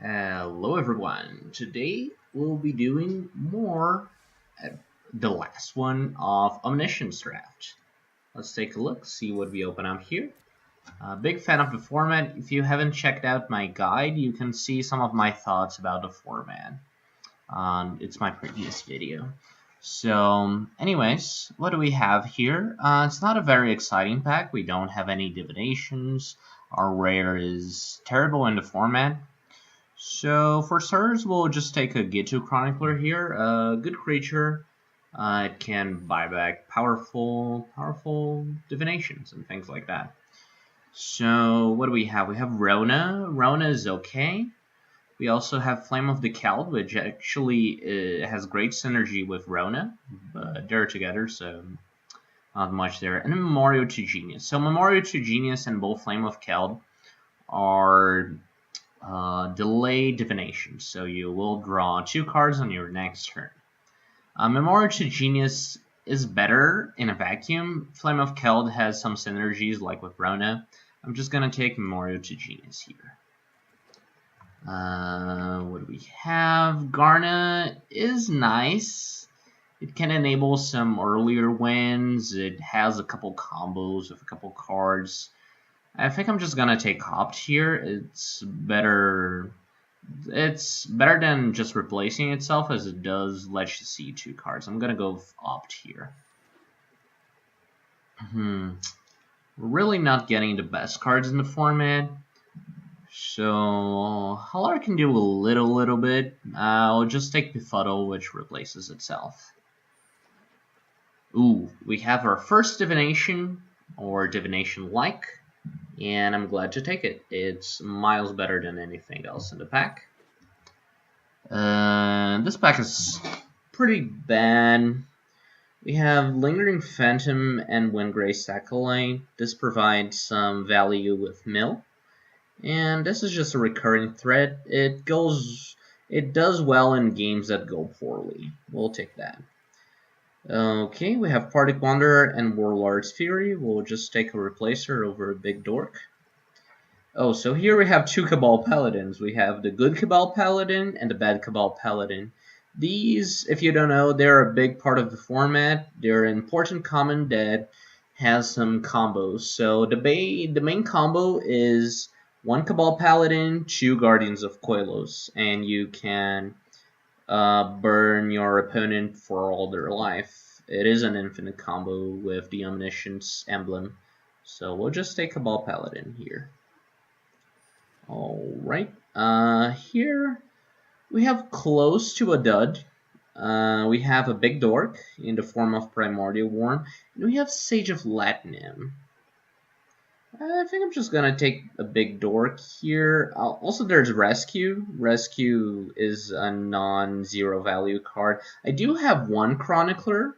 Hello everyone, today we'll be doing more at the last one of Omniscience draft. Let's take a look, see what we open up here. Big fan of the format. If you haven't checked out my guide, you can see some of my thoughts about the format. It's my previous video. So anyways, what do we have here? It's not a very exciting pack. We don't have any divinations. Our rare is terrible in the format. So for starters, we'll just take a Gitu Chronicler here. A good creature. It can buy back powerful divinations and things like that. So what do we have? We have Rona. Rona is okay. We also have Flame of the Cald, which actually has great synergy with Rona, but they're together, so not much there. And Memorial to Genius. So Memorial to Genius and both Flame of Cald are delay divination, so you will draw 2 cards on your next turn. Memorial to Genius is better in a vacuum. Flame of Cald has some synergies like with Rona. I'm just gonna take Memorial to Genius here. What do we have? Garna is nice. It can enable some earlier wins. It has a couple combos with a couple cards. I think I'm just gonna take Opt here. It's better than just replacing itself, as it does let you see 2 cards. I'm gonna go with Opt here. We're really not getting the best cards in the format. So Halar can do a little bit. I'll just take Befuddle, which replaces itself. Ooh, we have our first divination, or divination-like. And I'm glad to take it. It's miles better than anything else in the pack. This pack is pretty bad. We have Lingering Phantom and Windgrace Acolyte. This provides some value with Mill. And this is just a recurring threat. It does well in games that go poorly. We'll take that. Okay, we have Partick Wanderer and Warlord's Fury. We'll just take a replacer over a Big Dork. Oh, so here we have 2 Cabal Paladins. We have the good Cabal Paladin and the bad Cabal Paladin. These, if you don't know, they're a big part of the format. They're an important common that has some combos. So the main combo is 1 Cabal Paladin, 2 Guardians of Koilos, and you can burn your opponent for all their life. It is an infinite combo with the Omniscience emblem. So we'll just take Cabal Paladin here. Alright, here we have close to a dud. We have a Big Dork in the form of Primordial Worm, and we have Sage of Latinum. I think I'm just gonna take a Big Dork here. Also, there's Rescue. Rescue is a non-zero value card. I do have 1 Chronicler.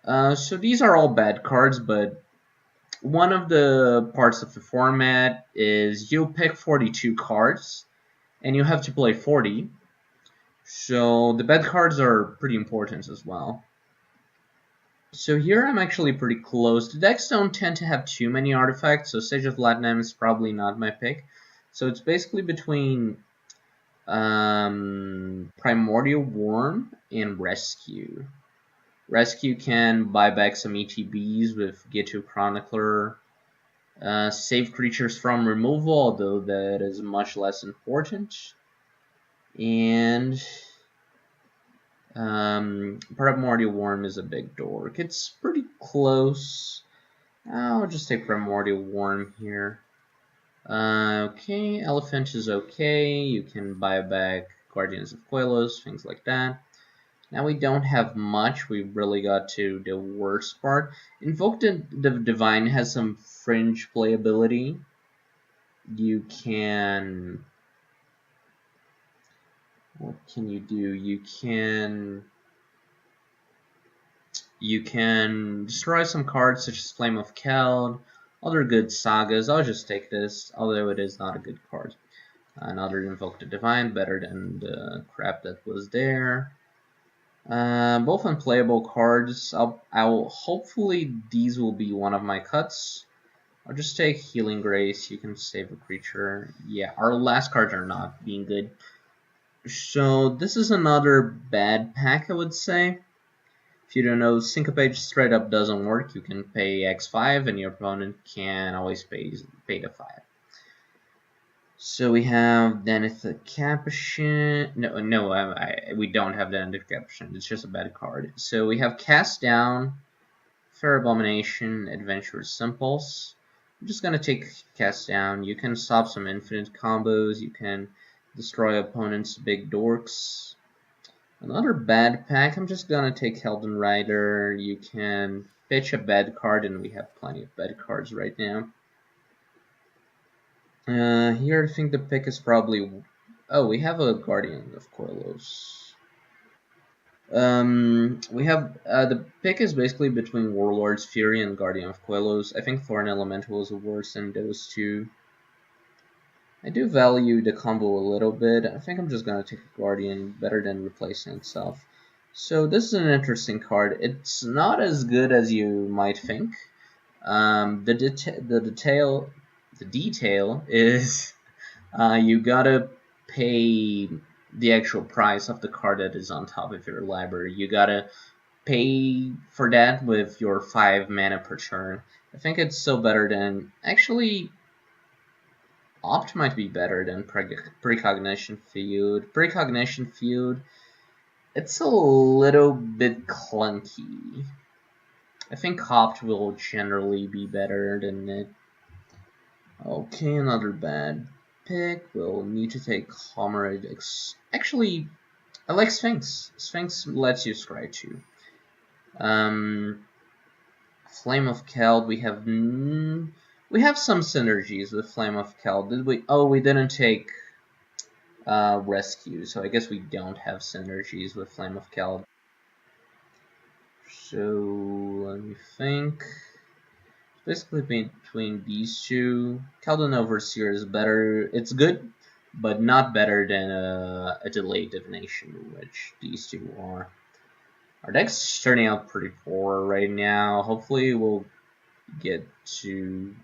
So these are all bad cards, but one of the parts of the format is you pick 42 cards, and you have to play 40. So the bad cards are pretty important as well. So here I'm actually pretty close. The decks don't tend to have too many artifacts, so Sage of Latinum is probably not my pick. So it's basically between Primordial Worm and Rescue. Rescue can buy back some ETBs with Gitu Chronicler. Save creatures from removal, although that is much less important. And Primordial Worm is a Big Dork. It's pretty close. I'll just take Primordial Worm here. Okay, Elephant is okay. You can buy back Guardians of Koilos, things like that. Now we don't have much. We really got to the worst part. Invoke the Divine has some fringe playability. You can... What can you do? You can destroy some cards such as Flame of Cald, other good sagas. I'll just take this, although it is not a good card. Another Invoke the Divine, better than the crap that was there. Both unplayable cards. Hopefully these will be one of my cuts. I'll just take Healing Grace. You can save a creature. Yeah, our last cards are not being good. So this is another bad pack, I would say. If you don't know, Syncopate straight up doesn't work. You can pay X5 and your opponent can always pay the 5. So we have Deneth the Capuchin. No, we don't have Deneth the Capuchin. It's just a bad card. So we have Cast Down, Fair Abomination, Adventurous Impulse. I'm just gonna take Cast Down. You can stop some infinite combos. You can destroy opponents' big dorks. Another bad pack. I'm just gonna take Helden Rider. You can pitch a bad card, and we have plenty of bad cards right now. Here I think the pick is probably... Oh, we have a Guardian of Koilos. We have... the pick is basically between Warlord's Fury and Guardian of Koilos. I think Thorn Elemental is worse than those two. I do value the combo a little bit. I think I'm just gonna take a Guardian, better than replacing itself. So this is an interesting card. It's not as good as you might think. The detail is you gotta pay the actual price of the card that is on top of your library. You gotta pay for that with your 5 mana per turn. I think it's still better than... Actually, Opt might be better than Precognition Field. Precognition Field, it's a little bit clunky. I think Opt will generally be better than it. Okay, another bad pick. We'll need to take Comrade. Actually, I like Sphinx. Sphinx lets you scry too. Flame of Keld. We have some synergies with Flame of Keld. Did we? Oh, we didn't take Rescue, so I guess we don't have synergies with Flame of Keld. So let me think. Basically between these two, Keldon Overseer is better. It's good, but not better than a Delayed Divination, which these two are. Our deck's turning out pretty poor right now. Hopefully we'll get to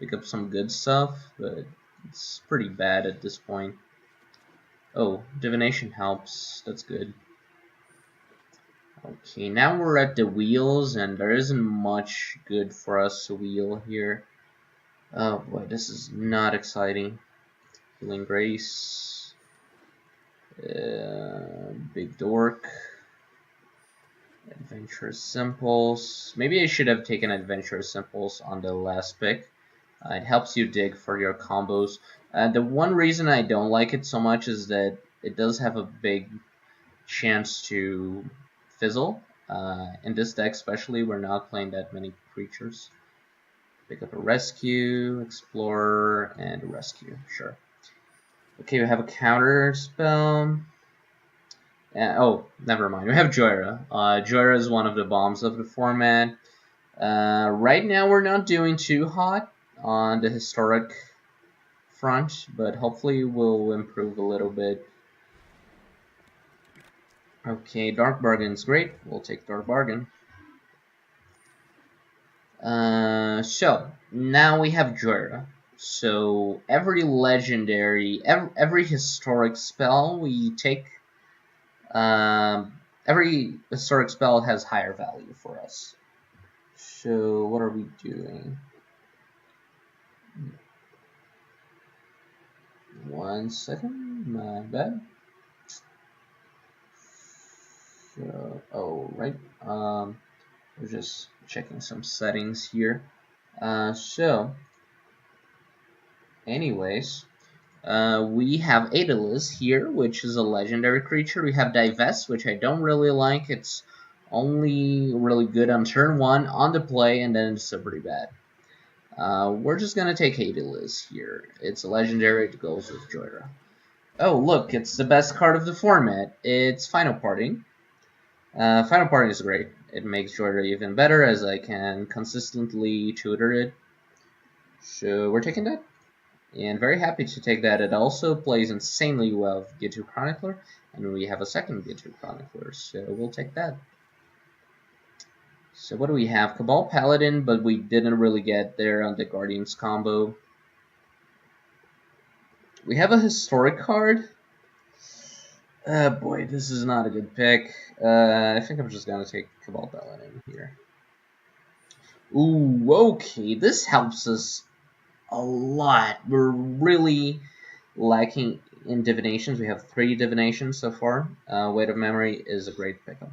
pick up some good stuff, but it's pretty bad at this point. Oh, Divination helps. That's good. Okay, now we're at the wheels, and there isn't much good for us to wheel here. Oh boy, this is not exciting. Healing Grace. Big Dork. Adventurous Impulse. Maybe I should have taken Adventurous Impulse on the last pick. It helps you dig for your combos. The one reason I don't like it so much is that it does have a big chance to fizzle. In this deck especially, we're not playing that many creatures. Pick up a Rescue, Explorer, and a Rescue. Sure. Okay, we have a counter spell. Oh, never mind. We have Joyra. Joyra is one of the bombs of the format. Right now we're not doing too hot on the historic front, but hopefully we'll improve a little bit. Okay, Dark Bargain's great. We'll take Dark Bargain. So now we have Joyra. So every legendary, every historic spell we take, every historic spell has higher value for us. So what are we doing? 1 second, my bad. So, oh, right. We're just checking some settings here. So, anyways, we have Aedalis here, which is a legendary creature. We have Divest, which I don't really like. It's only really good on turn 1 on the play, and then it's pretty bad. We're just gonna take Aedalis here. It's a legendary. It goes with Joyra. Oh, look, it's the best card of the format. It's Final Parting. Final Parting is great. It makes Joyra even better as I can consistently tutor it. So we're taking that. And very happy to take that. It also plays insanely well with G2 Chronicler. And we have a second G2 Chronicler, so we'll take that. So what do we have? Cabal Paladin, but we didn't really get there on the Guardians combo. We have a historic card. Boy, this is not a good pick. I think I'm just gonna take Cabal Paladin here. Ooh, okay, this helps us a lot. We're really lacking in divinations. We have 3 divinations so far. Weight of Memory is a great pickup.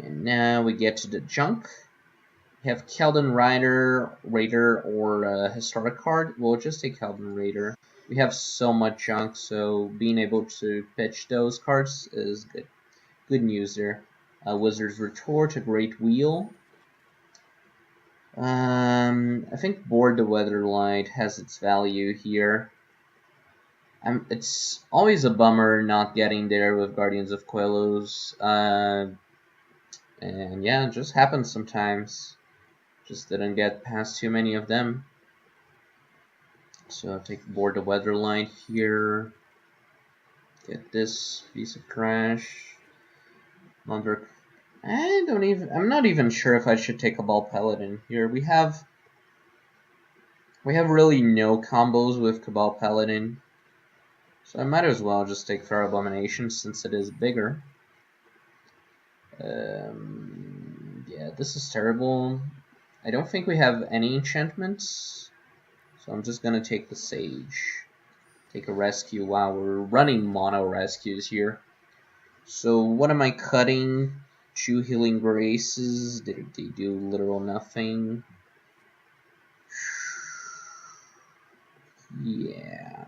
And now we get to the junk. We have Keldon Raider, or a historic card. We'll just take Keldon Raider. We have so much junk, so being able to pitch those cards is good. Good news there. Wizard's Retort, a great wheel. I think Board the Weatherlight has its value here. It's always a bummer not getting there with Guardians of Quellos. And yeah, it just happens sometimes. Just didn't get past too many of them. So I'll take Board the Weatherlight here. Get this piece of trash. I'm not even sure if I should take a Cabal Paladin here. We have really no combos with Cabal Paladin. So I might as well just take Fair Abomination since it is bigger. Yeah, this is terrible. I don't think we have any enchantments. So I'm just gonna take the Sage. Take a rescue. Wow, we're running mono rescues here. So what am I cutting? 2 Healing Graces. They do literal nothing. Yeah.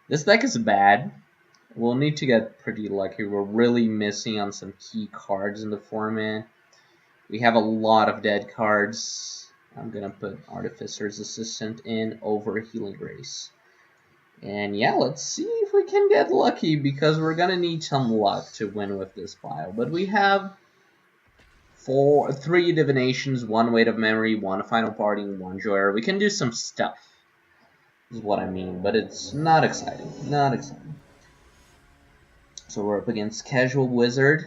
This deck is bad. We'll need to get pretty lucky. We're really missing on some key cards in the format. We have a lot of dead cards. I'm gonna put Artificer's Assistant in over Healing Grace. And yeah, let's see if we can get lucky, because we're gonna need some luck to win with this pile. But we have 3 Divinations, 1 Weight of Memory, 1 Final Parting, 1 Joyer. We can do some stuff, is what I mean, but it's not exciting. Not exciting. So we're up against Casual Wizard.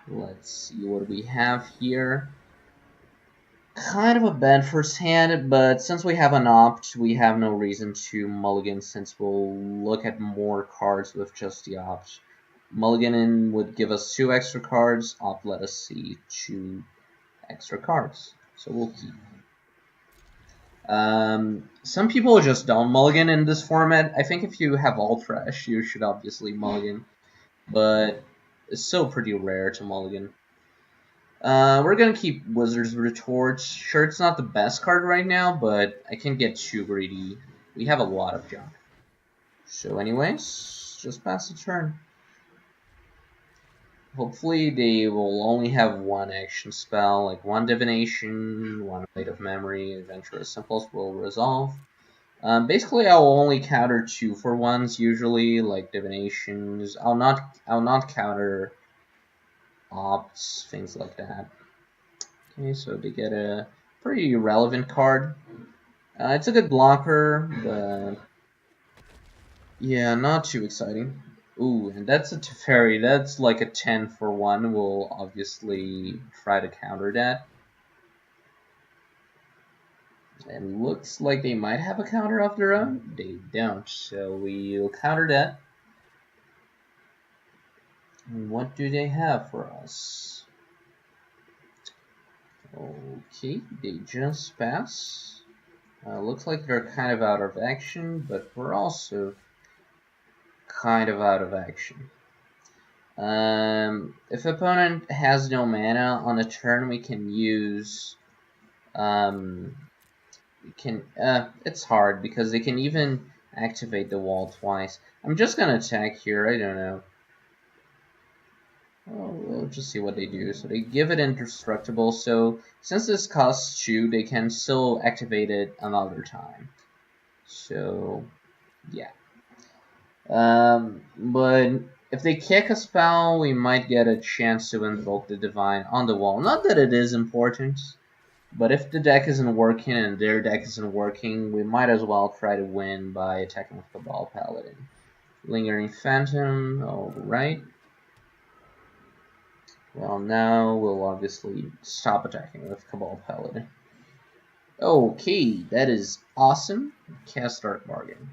Let's see what we have here. Kind of a bad first hand, but since we have an opt, we have no reason to mulligan, since we'll look at more cards with just the opt. Mulliganing would give us 2 extra cards, opt let us see 2 extra cards, so we'll keep. Some people just don't mulligan in this format. I think if you have all trash, you should obviously mulligan, but it's still pretty rare to mulligan. We're gonna keep Wizard's Retort. Sure, it's not the best card right now, but I can't get too greedy. We have a lot of junk. So anyways, just pass the turn. Hopefully they will only have 1 action spell, like 1 Divination, 1 Weight of Memory, Adventurous Impulse will resolve. Basically, I will only counter 2 for 1s usually, like Divinations. I'll not counter opts, things like that. Okay, so they get a pretty relevant card. It's a good blocker, but yeah, not too exciting. Ooh, and that's a Teferi. That's like a 10 for 1. We'll obviously try to counter that. And looks like they might have a counter of their own. They don't, so we'll counter that. And what do they have for us? Okay, they just pass. Looks like they're kind of out of action, but we're also kind of out of action. If opponent has no mana on a turn, we can use. It's hard because they can even activate the wall twice. I'm just gonna attack here. I don't know. We'll just see what they do. So they give it indestructible. So since this costs 2, they can still activate it another time. So yeah. But if they kick a spell, we might get a chance to invoke the Divine on the wall. Not that it is important, but if the deck isn't working and their deck isn't working, we might as well try to win by attacking with Cabal Paladin. Lingering Phantom, alright. Well, now we'll obviously stop attacking with Cabal Paladin. Okay, that is awesome. Cast Dark Bargain.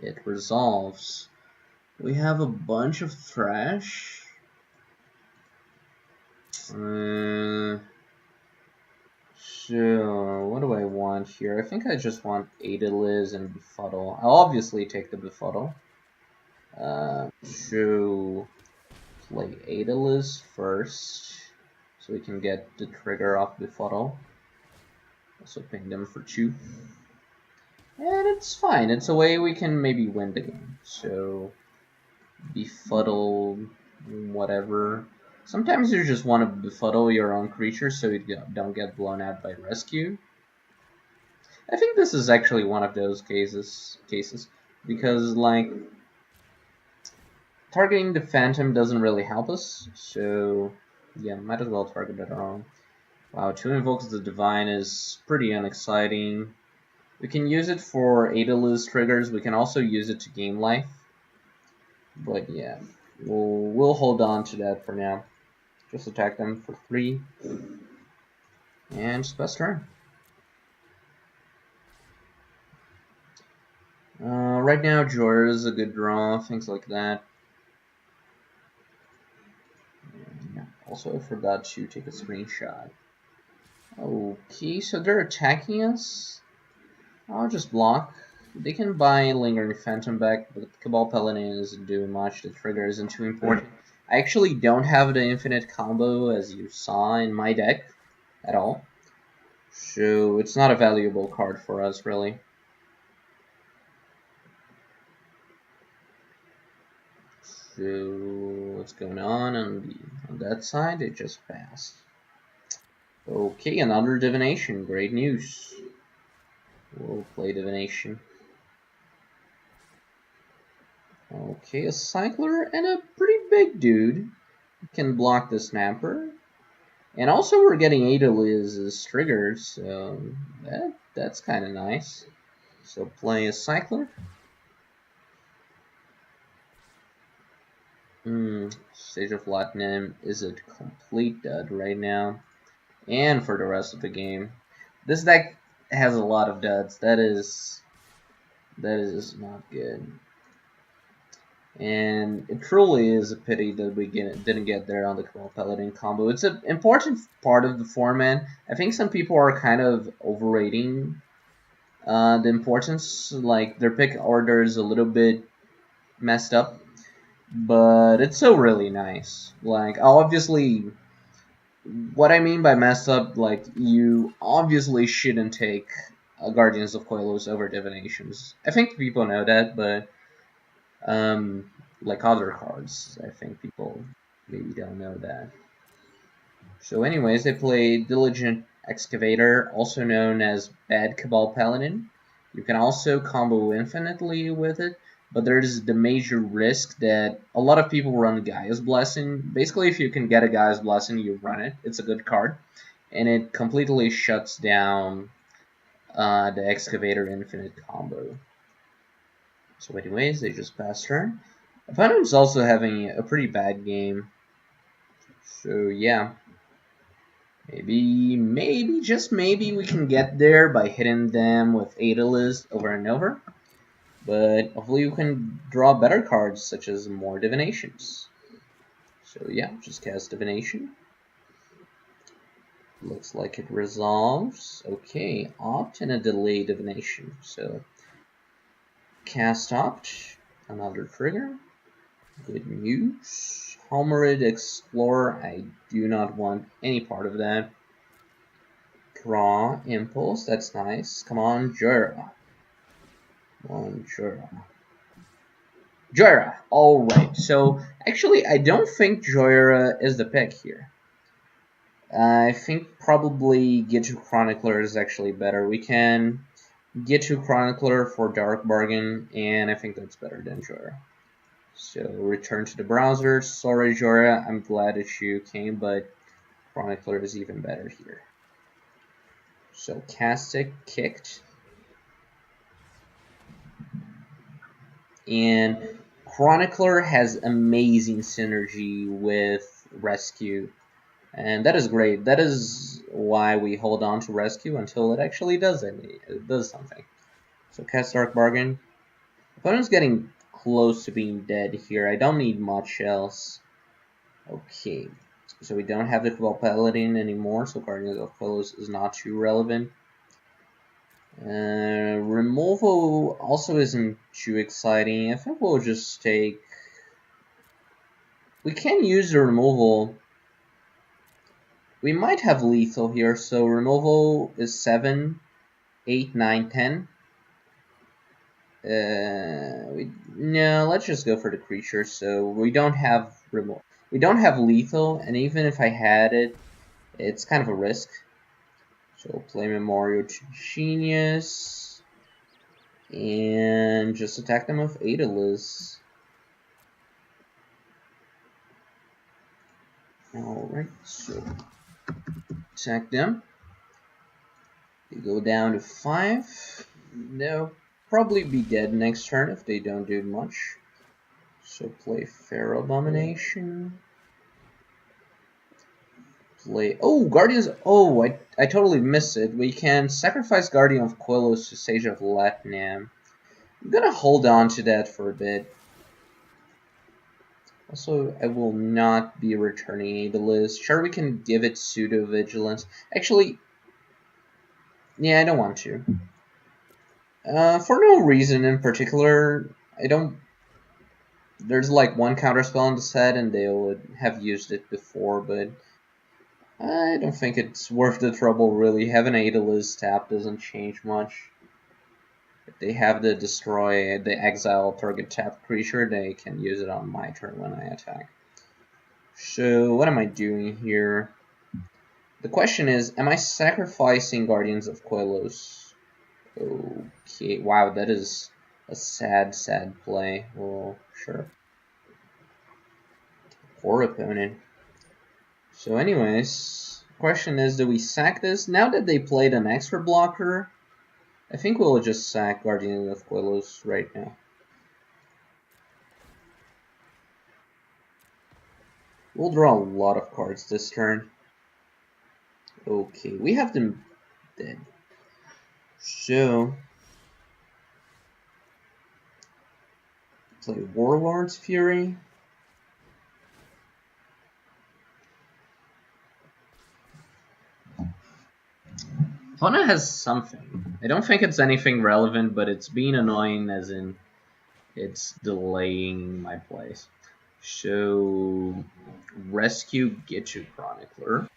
It resolves. We have a bunch of trash. So, what do I want here? I think I just want Adeliz and Befuddle. I'll obviously take the Befuddle. So, play Adeliz first, so we can get the trigger off Befuddle. Also ping them for 2. And it's fine. It's a way we can maybe win the game. So, Befuddle, whatever. Sometimes you just want to befuddle your own creature so you don't get blown out by rescue. I think this is actually one of those cases because, like, targeting the Phantom doesn't really help us, so yeah, might as well target it on. Wow, 2 Invokes the Divine is pretty unexciting. We can use it for Adeliz triggers, we can also use it to gain life. But yeah, we'll hold on to that for now. Just attack them for 3. And just best turn. Right now, Jor is a good draw, things like that. And also, I forgot to take a screenshot. Okay, so they're attacking us. I'll just block. They can buy Lingering Phantom back, but Cabal Paladin isn't doing much. The trigger isn't too important. I actually don't have the infinite combo, as you saw in my deck, at all. So it's not a valuable card for us, really. So what's going on that side? It just passed. Okay, another divination. Great news. We'll play divination. Okay, a cycler and a pretty big dude can block the snapper. And also we're getting Adeliz triggers, so that's kind of nice. So play a cycler. Sage of Platinum is a complete dud right now. And for the rest of the game. This deck has a lot of duds. That is not good. And it truly is a pity that we didn't get there on the Cabal Paladin combo. It's an important part of the format. I think some people are kind of overrating the importance. Like, their pick order is a little bit messed up. But it's still really nice. Like, obviously, what I mean by messed up, like, you obviously shouldn't take Guardians of Koilos over Divinations. I think people know that, but like other cards, I think people maybe don't know that. So anyways, they play Diligent Excavator, also known as Bad Cabal Paladin. You can also combo infinitely with it, but there's the major risk that a lot of people run Gaia's Blessing. Basically, if you can get a Gaia's Blessing, you run it. It's a good card. And it completely shuts down the Excavator Infinite combo. So anyways, they just pass turn. Opponent's also having a pretty bad game. So yeah. Maybe, just maybe we can get there by hitting them with Adeliz over and over. But hopefully we can draw better cards, such as more divinations. So yeah, just cast divination. Looks like it resolves. Okay, opt and a delay divination. So cast opt, another trigger. Good news. Homerid Explorer, I do not want any part of that. Draw, Impulse, that's nice. Come on, Jura. Come on, Jura. Jura! Alright, so actually I don't think Jura is the pick here. I think probably Gitu Chronicler is actually better. We can Gitu Chronicler for Dark Bargain, and I think that's better than Jura. So return to the browser. Sorry, Jora, I'm glad that you came, but Chronicler is even better here. So Castic kicked. And Chronicler has amazing synergy with Rescue, and that is great. That is why we hold on to Rescue until it actually does something. So cast Dark Bargain. Opponent's getting close to being dead here. I don't need much else. Okay, so we don't have the Cabal Paladin anymore, so Guardians of Quellos is not too relevant. Removal also isn't too exciting. I think we'll just take... We can use the removal. We might have lethal here, so removal is 7, 8, 9, 10. No, let's just go for the creature. So we don't have we don't have lethal, and even if I had it, it's kind of a risk. So play Memorial to Genius and just attack them with Aeolus. Alright, so attack them. They go down to 5. They'll probably be dead next turn if they don't do much. So play Feral Domination. Play... Oh, Guardians... Oh, I totally missed it. We can sacrifice Guardian of Quellos to Sage of Latnam. I'm gonna hold on to that for a bit. Also, I will not be returning Aeolus. Sure, we can give it Pseudo Vigilance. Actually, yeah, I don't want to. For no reason in particular, I don't... There's like one counterspell in the set, and they would have used it before, but I don't think it's worth the trouble, really. Having Aeolus tap doesn't change much. If they have the destroy, the exile target tapped creature, they can use it on my turn when I attack. So, what am I doing here? The question is, am I sacrificing Guardians of Quellos? Okay, wow, that is a sad, sad play. Well, sure. Poor opponent. So anyways, question is, do we sack this? Now that they played an extra blocker, I think we'll just sack Guardian of Quellos right now. We'll draw a lot of cards this turn. Okay, we have them dead. So, play Warlord's Fury. Fauna has something. I don't think it's anything relevant, but it's being annoying as in it's delaying my plays. So, Rescue Gitu Chronicler.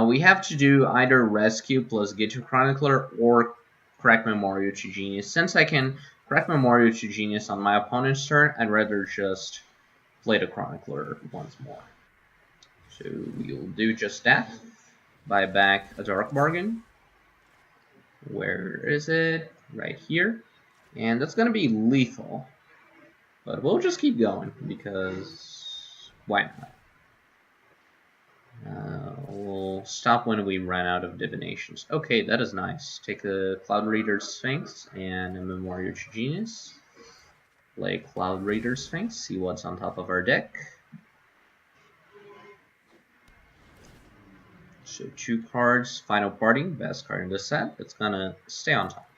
We have to do either Rescue plus Gitu Chronicler or Crack Memorial to Genius. Since I can Crack Memorial to Genius on my opponent's turn, I'd rather just play the Chronicler once more. So we'll do just that. Buy back a Dark Bargain. Where is it? Right here. And that's going to be lethal. But we'll just keep going because why not? We'll stop when we run out of divinations. Okay, that is nice. Take a Cloud Reader Sphinx and a Memorial to Genius. Play Cloud Reader Sphinx, see what's on top of our deck. So 2 cards, Final Parting, best card in the set. It's gonna stay on top.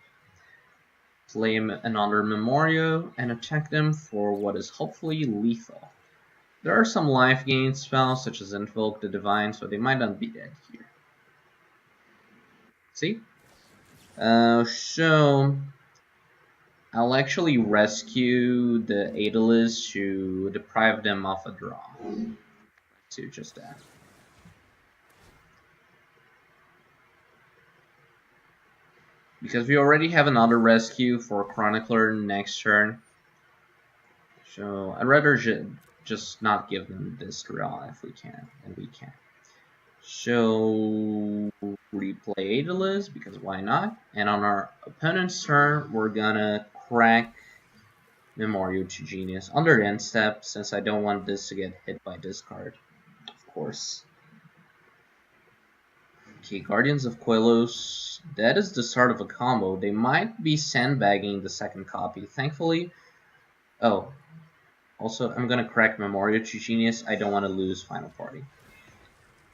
Play another Memorial and attack them for what is hopefully lethal. There are some life gain spells, such as Invoke the Divine, so they might not be dead here. See? So, I'll actually rescue the Aeolus to deprive them of a draw. Do just that. Because we already have another rescue for Chronicler next turn. So, I'd rather just not give them this draw if we can, and we can. So, replay Aeolus, because why not? And on our opponent's turn, we're gonna crack Memorial to Genius under the end step, since I don't want this to get hit by this card, of course. Okay, Guardians of Quellos, that is the start of a combo. They might be sandbagging the second copy. Thankfully, oh, Also, I'm gonna correct Memoria to Genius. I don't want to lose Final Party.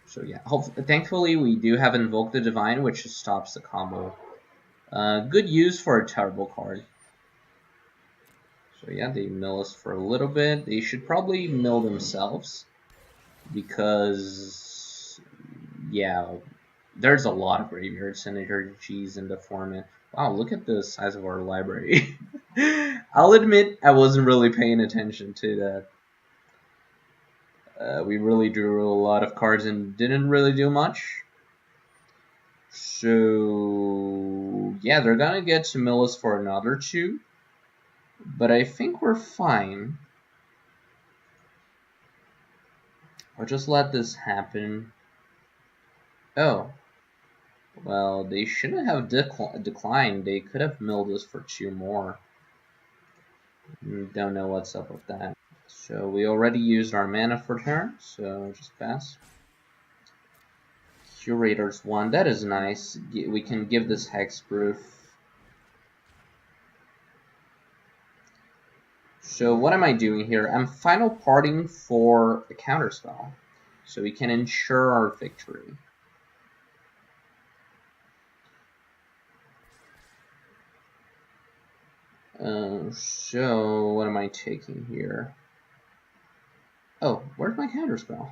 So yeah, thankfully we do have Invoke the Divine, which just stops the combo. Good use for a turbo card. So yeah, they mill us for a little bit. They should probably mill themselves, because yeah, there's a lot of graveyard synergies in the format. Wow, look at the size of our library. I'll admit I wasn't really paying attention to that. We really drew a lot of cards and didn't really do much. So yeah, they're gonna get to mill us for another 2, but I think we're fine. I'll just let this happen. Oh, well, they shouldn't have declined. They could have milled us for 2 more. Don't know what's up with that. So we already used our mana for turn, so just pass. Curator's 1, that is nice. We can give this hexproof. So what am I doing here? I'm final parting for a counterspell, so we can ensure our victory. So what am I taking here? Oh, where's my counterspell?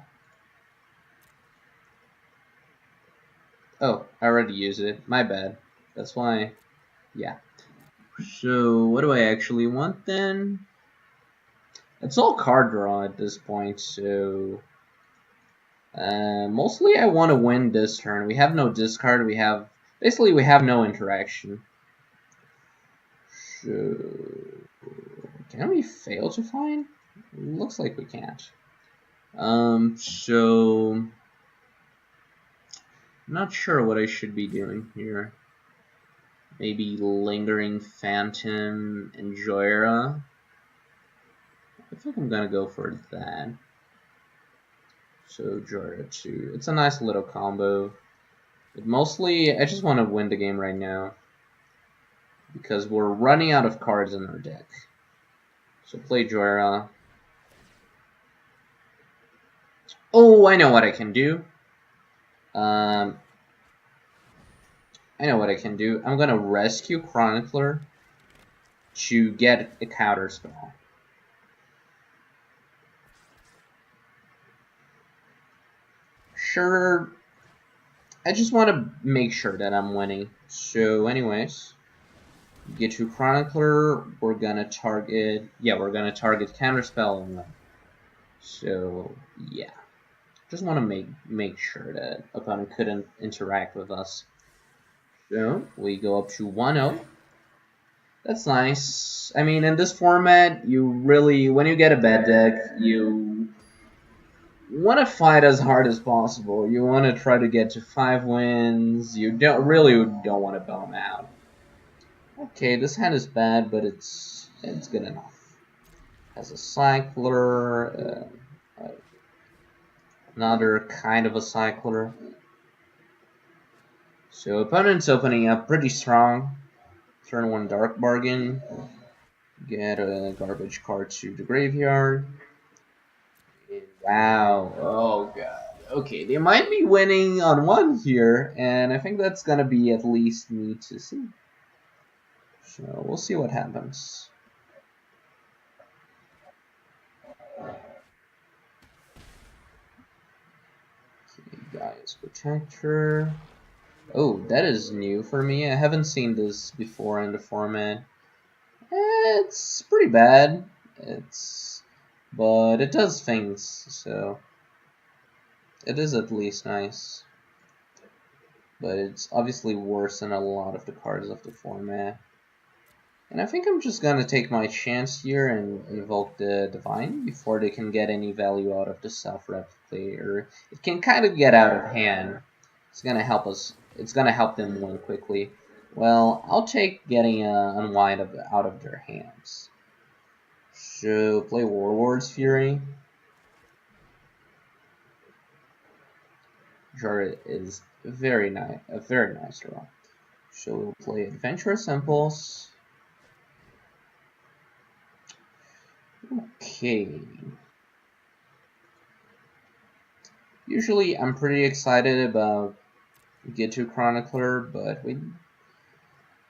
Oh, I already used it. My bad. That's why. Yeah. So what do I actually want then? It's all card draw at this point, so mostly I want to win this turn. We have no discard. We have no interaction. So can we fail to find? Looks like we can't. So I'm not sure what I should be doing here. Maybe Lingering Phantom and Joyra. I think I'm gonna go for that. So Joyra 2. It's a nice little combo. But mostly, I just want to win the game right now, because we're running out of cards in our deck. So play Joyra. Oh, I know what I can do. I know what I can do. I'm gonna rescue Chronicler to get a counter spell. Sure. I just want to make sure that I'm winning. So anyways, get to Chronicler. We're gonna target. Yeah, we're gonna target counterspell and win. So yeah, just want to make sure that opponent couldn't interact with us. So we go up to 1-0. That's nice. I mean, in this format, you really, when you get a bad deck, you want to fight as hard as possible. You want to try to get to 5 wins. You don't want to bum out. Okay, this hand is bad, but it's good enough. Has a cycler, another kind of a cycler. So opponent's opening up pretty strong. Turn 1 Dark Bargain. Get a garbage card to the graveyard. Wow. Oh god. Okay, they might be winning on 1 here, and I think that's gonna be at least neat to see. So we'll see what happens. Okay, Gaia's Protector. Oh, that is new for me. I haven't seen this before in the format. It's pretty bad. But it does things, so it is at least nice. But it's obviously worse than a lot of the cards of the format. And I think I'm just gonna take my chance here and invoke the Divine before they can get any value out of the self-replicator. It can kind of get out of hand. It's gonna help us. It's gonna help them win quickly. Well, I'll take getting Unwind out of their hands. So play Warlord's Fury. Joyra is a very nice draw. So we'll play Adventurous Impulse. Okay. Usually I'm pretty excited about Get to Chronicler, but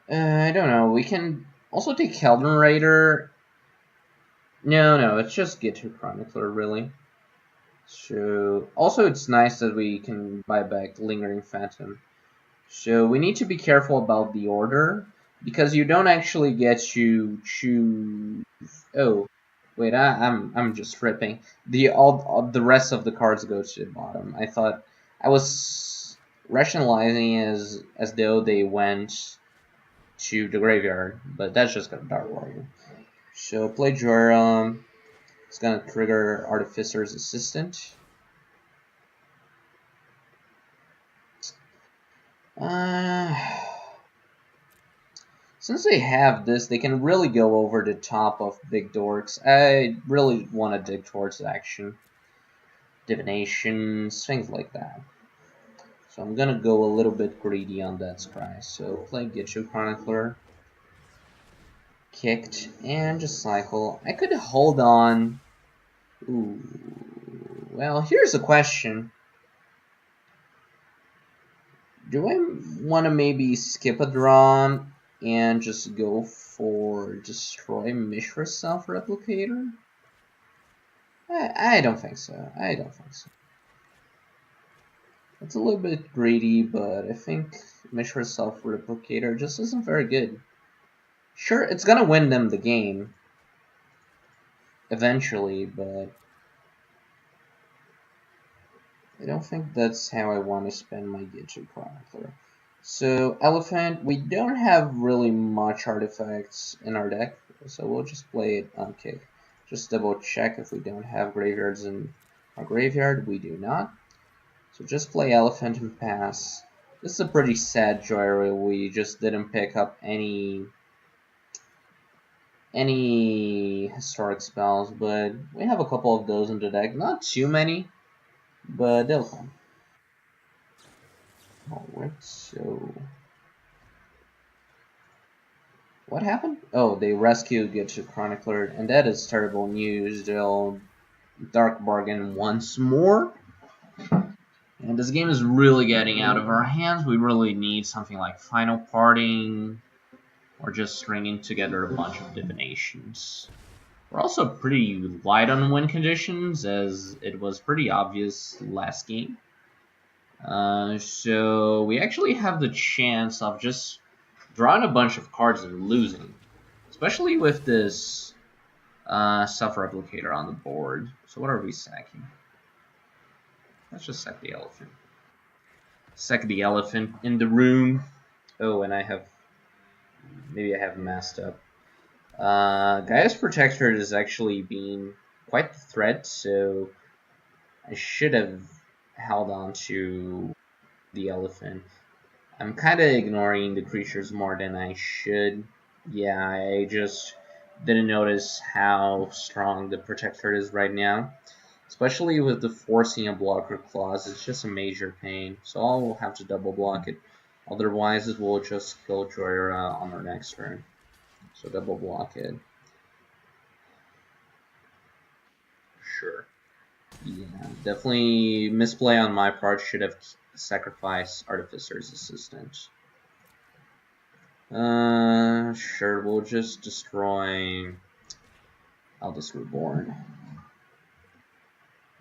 I don't know. We can also take Kelvin Raider. No, it's just Get to Chronicler, really. So, also it's nice that we can buy back Lingering Phantom. So we need to be careful about the order, because you don't actually get to choose. Oh, wait, I'm just ripping. All the rest of the cards go to the bottom. I thought I was rationalizing as though they went to the graveyard, but that's just gonna Dark Warrior. So play Joram. It's gonna trigger Artificer's Assistant. Uh, Since they have this, they can really go over the top of big dorks. I really want to dig towards action, divinations, things like that. So I'm gonna go a little bit greedy on that scry. So play Getchu Chronicler, kicked, and just cycle. I could hold on. Ooh. Well, here's a question. Do I want to maybe skip a draw and just go for Destroy Mishra's Self-Replicator? I don't think so. I don't think so. It's a little bit greedy, but I think Mishra's Self-Replicator just isn't very good. Sure, it's gonna win them the game eventually, but I don't think that's how I want to spend my Gitchu Chronicler. So, Elephant, we don't have really much artifacts in our deck, so we'll just play it on kick. Just double check if we don't have graveyards in our graveyard. We do not. So just play Elephant and pass. This is a pretty sad Joyra. We just didn't pick up any historic spells, but we have a couple of those in the deck. Not too many, but they'll come. Alright, so what happened? Oh, they rescued Getchu Chronicler, and that is terrible news. They'll Dark Bargain once more. And this game is really getting out of our hands. We really need something like Final Parting, or just stringing together a bunch of divinations. We're also pretty light on win conditions, as it was pretty obvious last game. So we actually have the chance of just drawing a bunch of cards and losing, especially with this Self-Replicator on the board. So what are we sacking? Let's just sack the elephant. Sack the elephant in the room. Oh, and maybe I have messed up. Gaia's Protector is actually being quite the threat, so I should have held on to the elephant. I'm kind of ignoring the creatures more than I should. Yeah, I just didn't notice how strong the Protector is right now. Especially with the forcing a blocker clause, it's just a major pain. So I'll have to double block it. Otherwise, it will just kill Joyra on our next turn. So double block it. Sure. Yeah, definitely misplay on my part. Should have sacrificed Artificer's Assistant. Sure, we'll just destroy Eldest Reborn.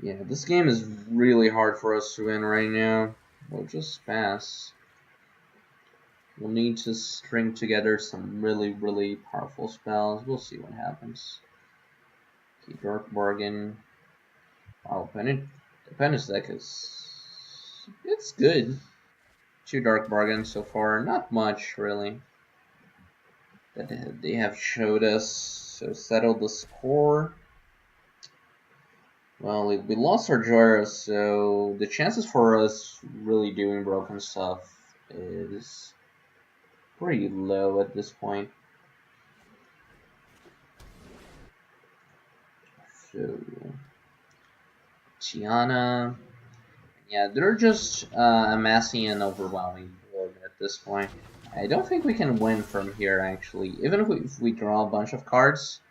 Yeah, this game is really hard for us to win right now. We'll just pass. We'll need to string together some really, really powerful spells. We'll see what happens. Okay, Dark Bargain. Wow, Penance deck it's good. 2 Dark Bargains so far. Not much, really, that they have showed us. So settle the score. Well, we lost our Joyra, so the chances for us really doing broken stuff is pretty low at this point. So, Tiana, yeah, they're just amassing an overwhelming board at this point. I don't think we can win from here, actually. Even if we draw a bunch of cards,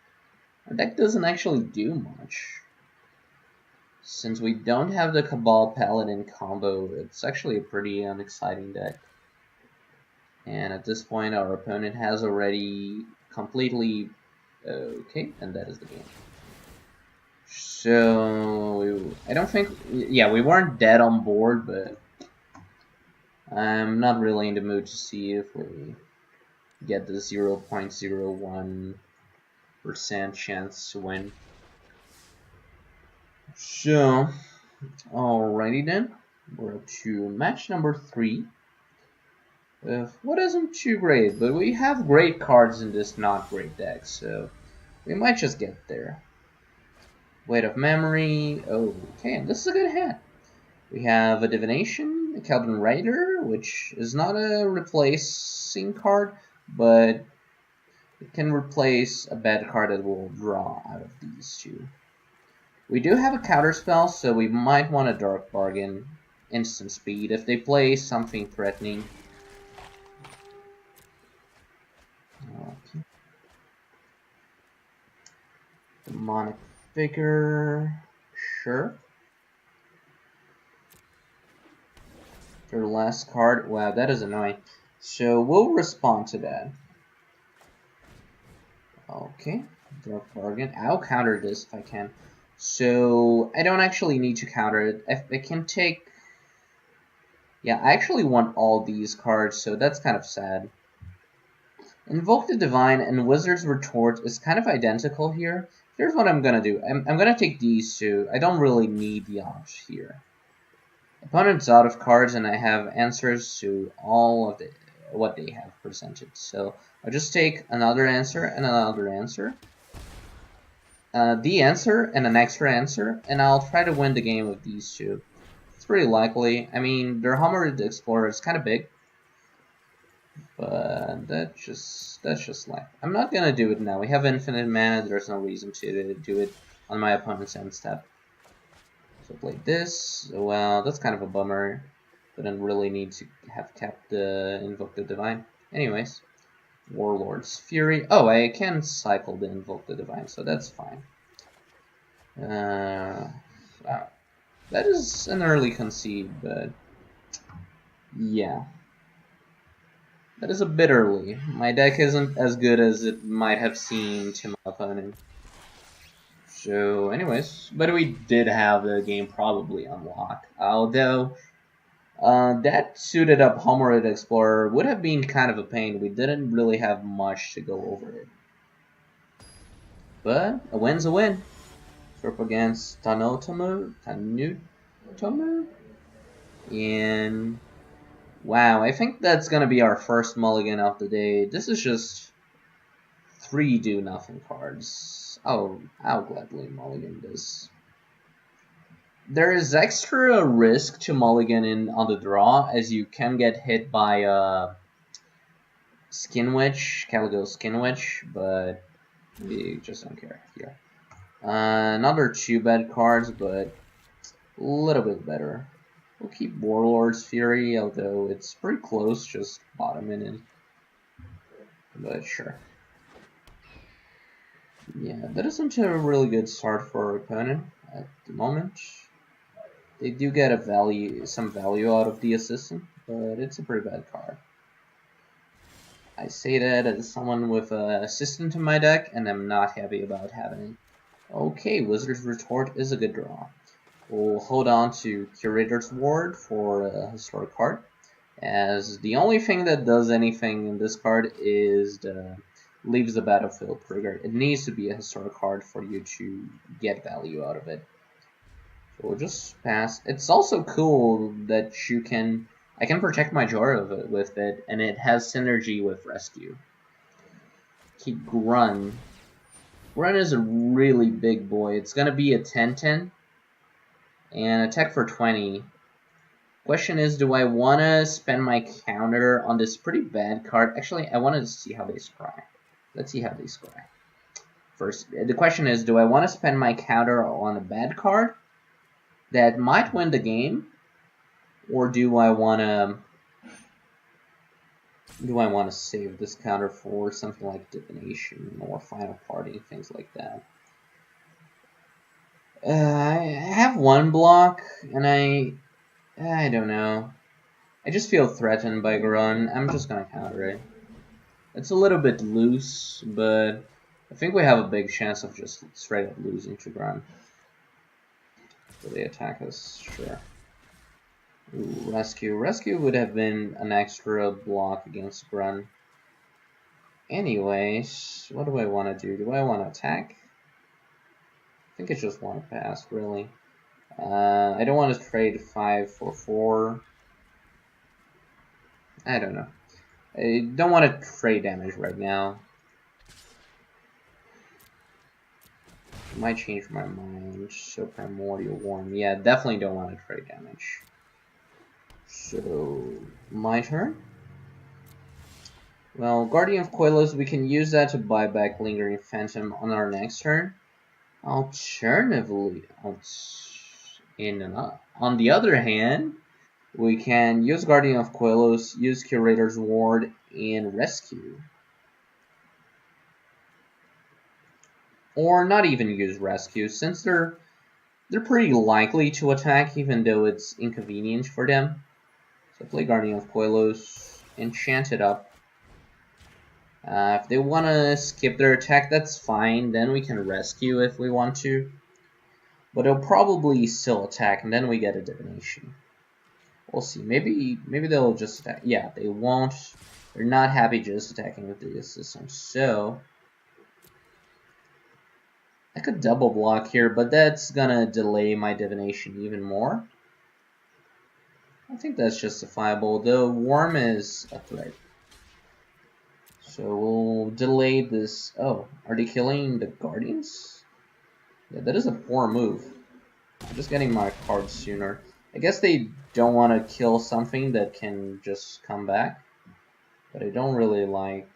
Our deck doesn't actually do much. Since we don't have the Cabal Paladin combo, it's actually a pretty unexciting deck. And at this point, our opponent has already completely... Okay, and that is the game. So, I don't think... Yeah, we weren't dead on board, but I'm not really in the mood to see if we get the 0.01% chance to win. So, alrighty then, we're up to match number 3. What isn't too great, but we have great cards in this not great deck, so we might just get there. Weight of Memory, okay, and this is a good hand. We have a Divination, a Calvin Rider, which is not a replacing card, but it can replace a bad card that will draw out of these two. We do have a counterspell, so we might want a Dark Bargain, instant speed, if they play something threatening. Okay. Demonic Figure, sure. Your last card, wow, that is annoying. So we'll respond to that. Okay, Dark Bargain. I'll counter this if I can. So I don't actually need to counter it. I can take... Yeah, I actually want all these cards, so that's kind of sad. Invoke the Divine and Wizard's Retort is kind of identical here. Here's what I'm gonna do. I'm gonna take these two. I don't really need the others here. Opponent's out of cards, and I have answers to all of what they have presented. So I'll just take another answer and another answer. The answer and an extra answer, and I'll try to win the game with these two. It's pretty likely. I mean, their Homered Explorer is kind of big, but that's just life. I'm not gonna do it now. We have infinite mana. There's no reason to do it on my opponent's end step. So play this. Well, that's kind of a bummer. Didn't really need to have kept the Invoke the Divine. Anyways, Warlord's Fury. Oh, I can cycle the Invoke the Divine, so that's fine. Wow. That is an early concede, but yeah. That is a bit early. My deck isn't as good as it might have seemed to my opponent. So anyways, but we did have the game probably unlocked. Although that suited up Homered Explorer would have been kind of a pain. We didn't really have much to go over it. But a win's a win. Up against Tanutomu. And wow, I think that's gonna be our first mulligan of the day. This is just 3 do-nothing cards. I'll gladly mulligan this. There is extra risk to mulligan on the draw, as you can get hit by Skin Witch, Caligo Skin Witch, but we just don't care here. Another 2 bad cards, but a little bit better. We'll keep Warlord's Fury, although it's pretty close, just bottoming in. But sure. Yeah, that isn't a really good start for our opponent at the moment. They do get some value out of the assistant, but it's a pretty bad card. I say that as someone with an assistant in my deck, and I'm not happy about having it. Okay, Wizard's Retort is a good draw. We'll hold on to Curator's Ward for a historic card, as the only thing that does anything in this card is leaves the battlefield trigger. It needs to be a historic card for you to get value out of it. So we'll just pass. It's also cool that I can protect my Jorah with it, and it has synergy with Rescue. Keep Grun. Grun is a really big boy. It's going to be a 10-10 and attack for 20. Question is, do I want to spend my counter on this pretty bad card? Actually, I wanted to see how they scry. Let's see how they scry. First, the question is, do I want to spend my counter on a bad card that might win the game? Or do I want to Do I want to save this counter for something like divination or final party, things like that? I have one block, and I don't know. I just feel threatened by Grun. I'm just gonna counter it. It's a little bit loose, but I think we have a big chance of just straight up losing to Grun. Will they attack us? Sure. Ooh, rescue. Rescue would have been an extra block against Grun. Anyways, what do I want to do? Do I want to attack? I think I just want to pass, really. I don't want to trade 5 for 4. I don't know. I don't want to trade damage right now. Might change my mind. So Primordial Worm. Yeah, definitely don't want to trade damage. So, my turn. Well, Guardian of Coilos, we can use that to buy back Lingering Phantom on our next turn. Alternatively, on the other hand, we can use Guardian of Coilos, use Curator's Ward, and Rescue. Or not even use Rescue, since they're pretty likely to attack, even though it's inconvenient for them. So play Guardian of Coilos, enchant it up. If they want to skip their attack, that's fine. Then we can Rescue if we want to. But they'll probably still attack, and then we get a Divination. We'll see. Maybe they'll just attack. Yeah, they won't. They're not happy just attacking with the system. So I could double block here, but that's gonna delay my divination even more. I think that's justifiable. The worm is a threat. So we'll delay this. Oh, are they killing the guardians? Yeah, that is a poor move. I'm just getting my cards sooner. I guess they don't want to kill something that can just come back. But I don't really like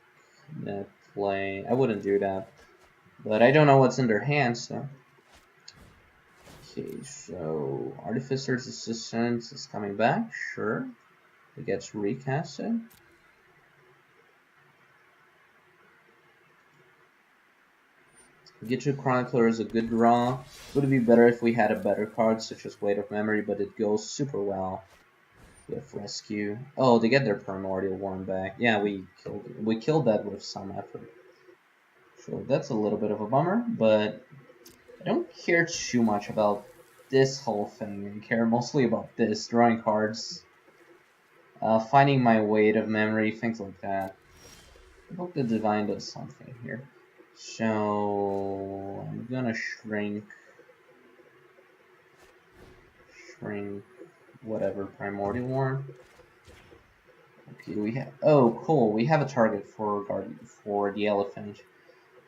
that play. I wouldn't do that. But I don't know what's in their hands, so. Okay, so Artificer's Assistance is coming back, sure. It gets recasted. Get Chronicler is a good draw. Would it be better if we had a better card, such as Weight of Memory, but it goes super well with Rescue. Oh, they get their Primordial Worm back. Yeah, we killed that with some effort. So that's a little bit of a bummer, but I don't care too much about this whole thing. I care mostly about this, drawing cards, finding my Weight of Memory, things like that. I hope the Divine does something here. So I'm gonna shrink whatever Primordial Worm. Okay, we have cool. We have a target for the elephant.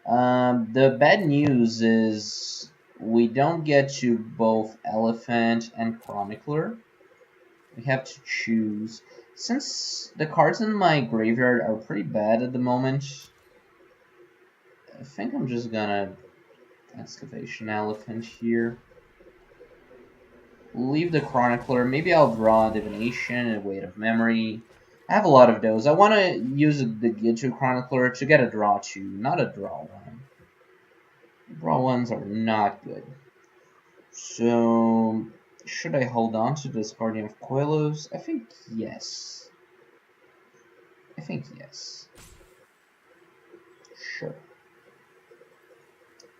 The bad news is we don't get to both elephant and chronicler. We have to choose. Since the cards in my graveyard are pretty bad at the moment, I think I'm just gonna excavation elephant here. Leave the chronicler. Maybe I'll draw divination and Weight of Memory. I have a lot of those. I want to use the Gitu chronicler to get a draw 2, not a draw 1. Draw 1s are not good. So should I hold on to this Guardian of Coilos? I think yes. Sure.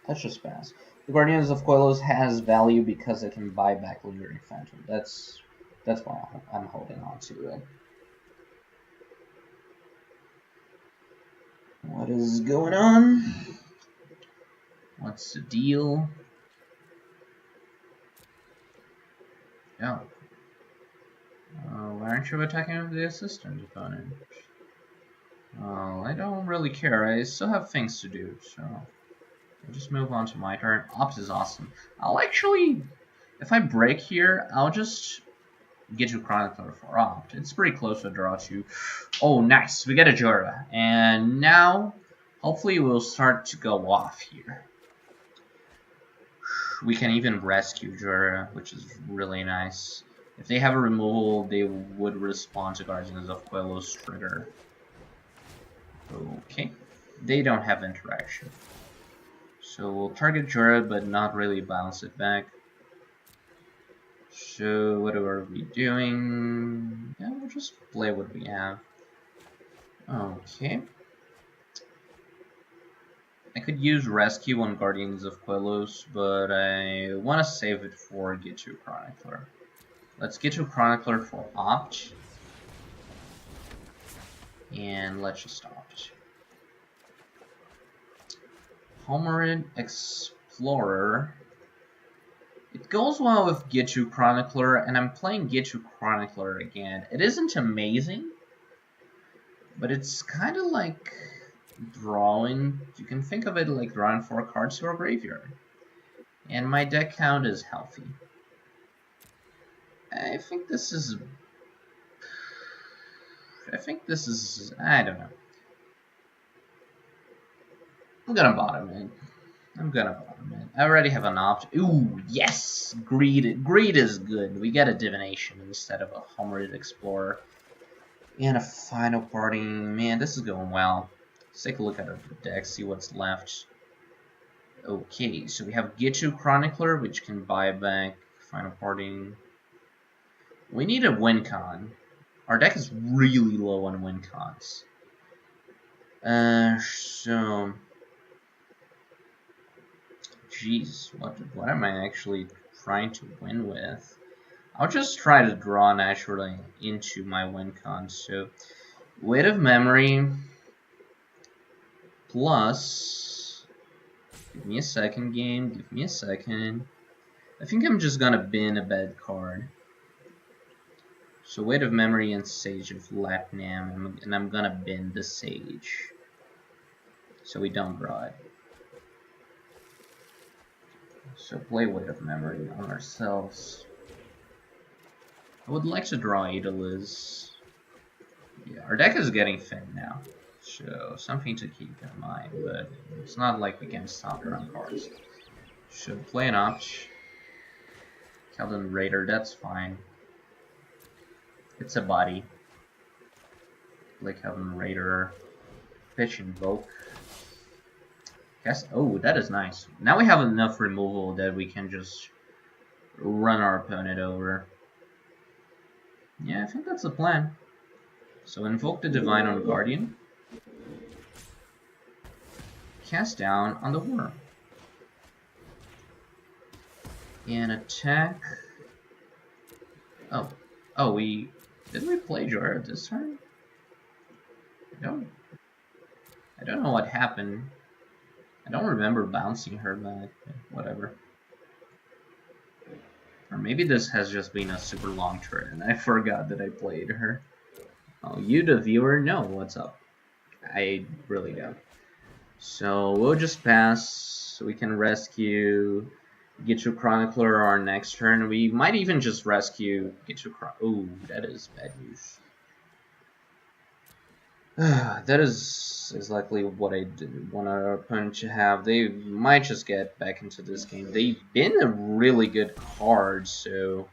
Let's just pass. The Guardians of Coilos has value because it can buy back Lingering Phantom. That's why I'm holding on to it. What is going on? What's the deal? Oh. Why aren't you attacking the assistant opponent? Well, I don't really care. I still have things to do, so I'll just move on to my turn. Opt is awesome. I'll actually, if I break here, I'll just get you Chronicler for Opt. It's pretty close to draw 2. Oh, nice. We get a Jura. And now, hopefully we'll start to go off here. We can even rescue Jura, which is really nice. If they have a removal, they would respond to Guardians of Quello's trigger. Okay, they don't have interaction. So we'll target Jorah, but not really bounce it back. So what are we doing? Yeah, we'll just play what we have. Okay. I could use Rescue on Guardians of Quellos, but I want to save it for Gitu Chronicler. Let's Gitu Chronicler for Opt. And let's just Opt. Homerid Explorer. It goes well with Gitu Chronicler, and I'm playing Gitu Chronicler again. It isn't amazing, but it's kind of like drawing. You can think of it like drawing 4 cards to a graveyard. And my deck count is healthy. I think this is... I don't know. I'm gonna bottom it. I already have an opt. Ooh, yes! Greed. Greed is good. We get a Divination instead of a Homerid Explorer. And a Final Parting. Man, this is going well. Let's take a look at our deck, see what's left. Okay, so we have Gitu Chronicler, which can buy back Final Parting. We need a win con. Our deck is really low on win cons. So... Jeez, what am I actually trying to win with? I'll just try to draw naturally into my win con. So, Weight of Memory plus... Give me a second game, give me a second. I think I'm just gonna bin a bad card. So Weight of Memory and Sage of Latnam, and I'm gonna bin the Sage. So we don't draw it. So play Weight of Memory on ourselves. I would like to draw Adeliz. Yeah, our deck is getting thin now. So something to keep in mind, but it's not like we can stop drawing cards. So play an Opt. Keldon Raider, that's fine. It's a body. Play Keldon Raider. Pitch Invoke. Guess, oh, that is nice. Now we have enough removal that we can just run our opponent over. Yeah, I think that's the plan. So invoke the Divine on Guardian. Cast down on the Worm. And attack. Oh, did we play Jorah this turn? I don't know what happened. I don't remember bouncing her back, whatever. Or maybe this has just been a super long turn and I forgot that I played her. Oh, you the viewer know what's up. I really don't. So we'll just pass so we can rescue Gitu Chronicler our next turn. We might even just rescue Gitu Chronicler. Ooh, that is bad news. That is exactly what I want our opponent to have. They might just get back into this game. They've been a really good card, so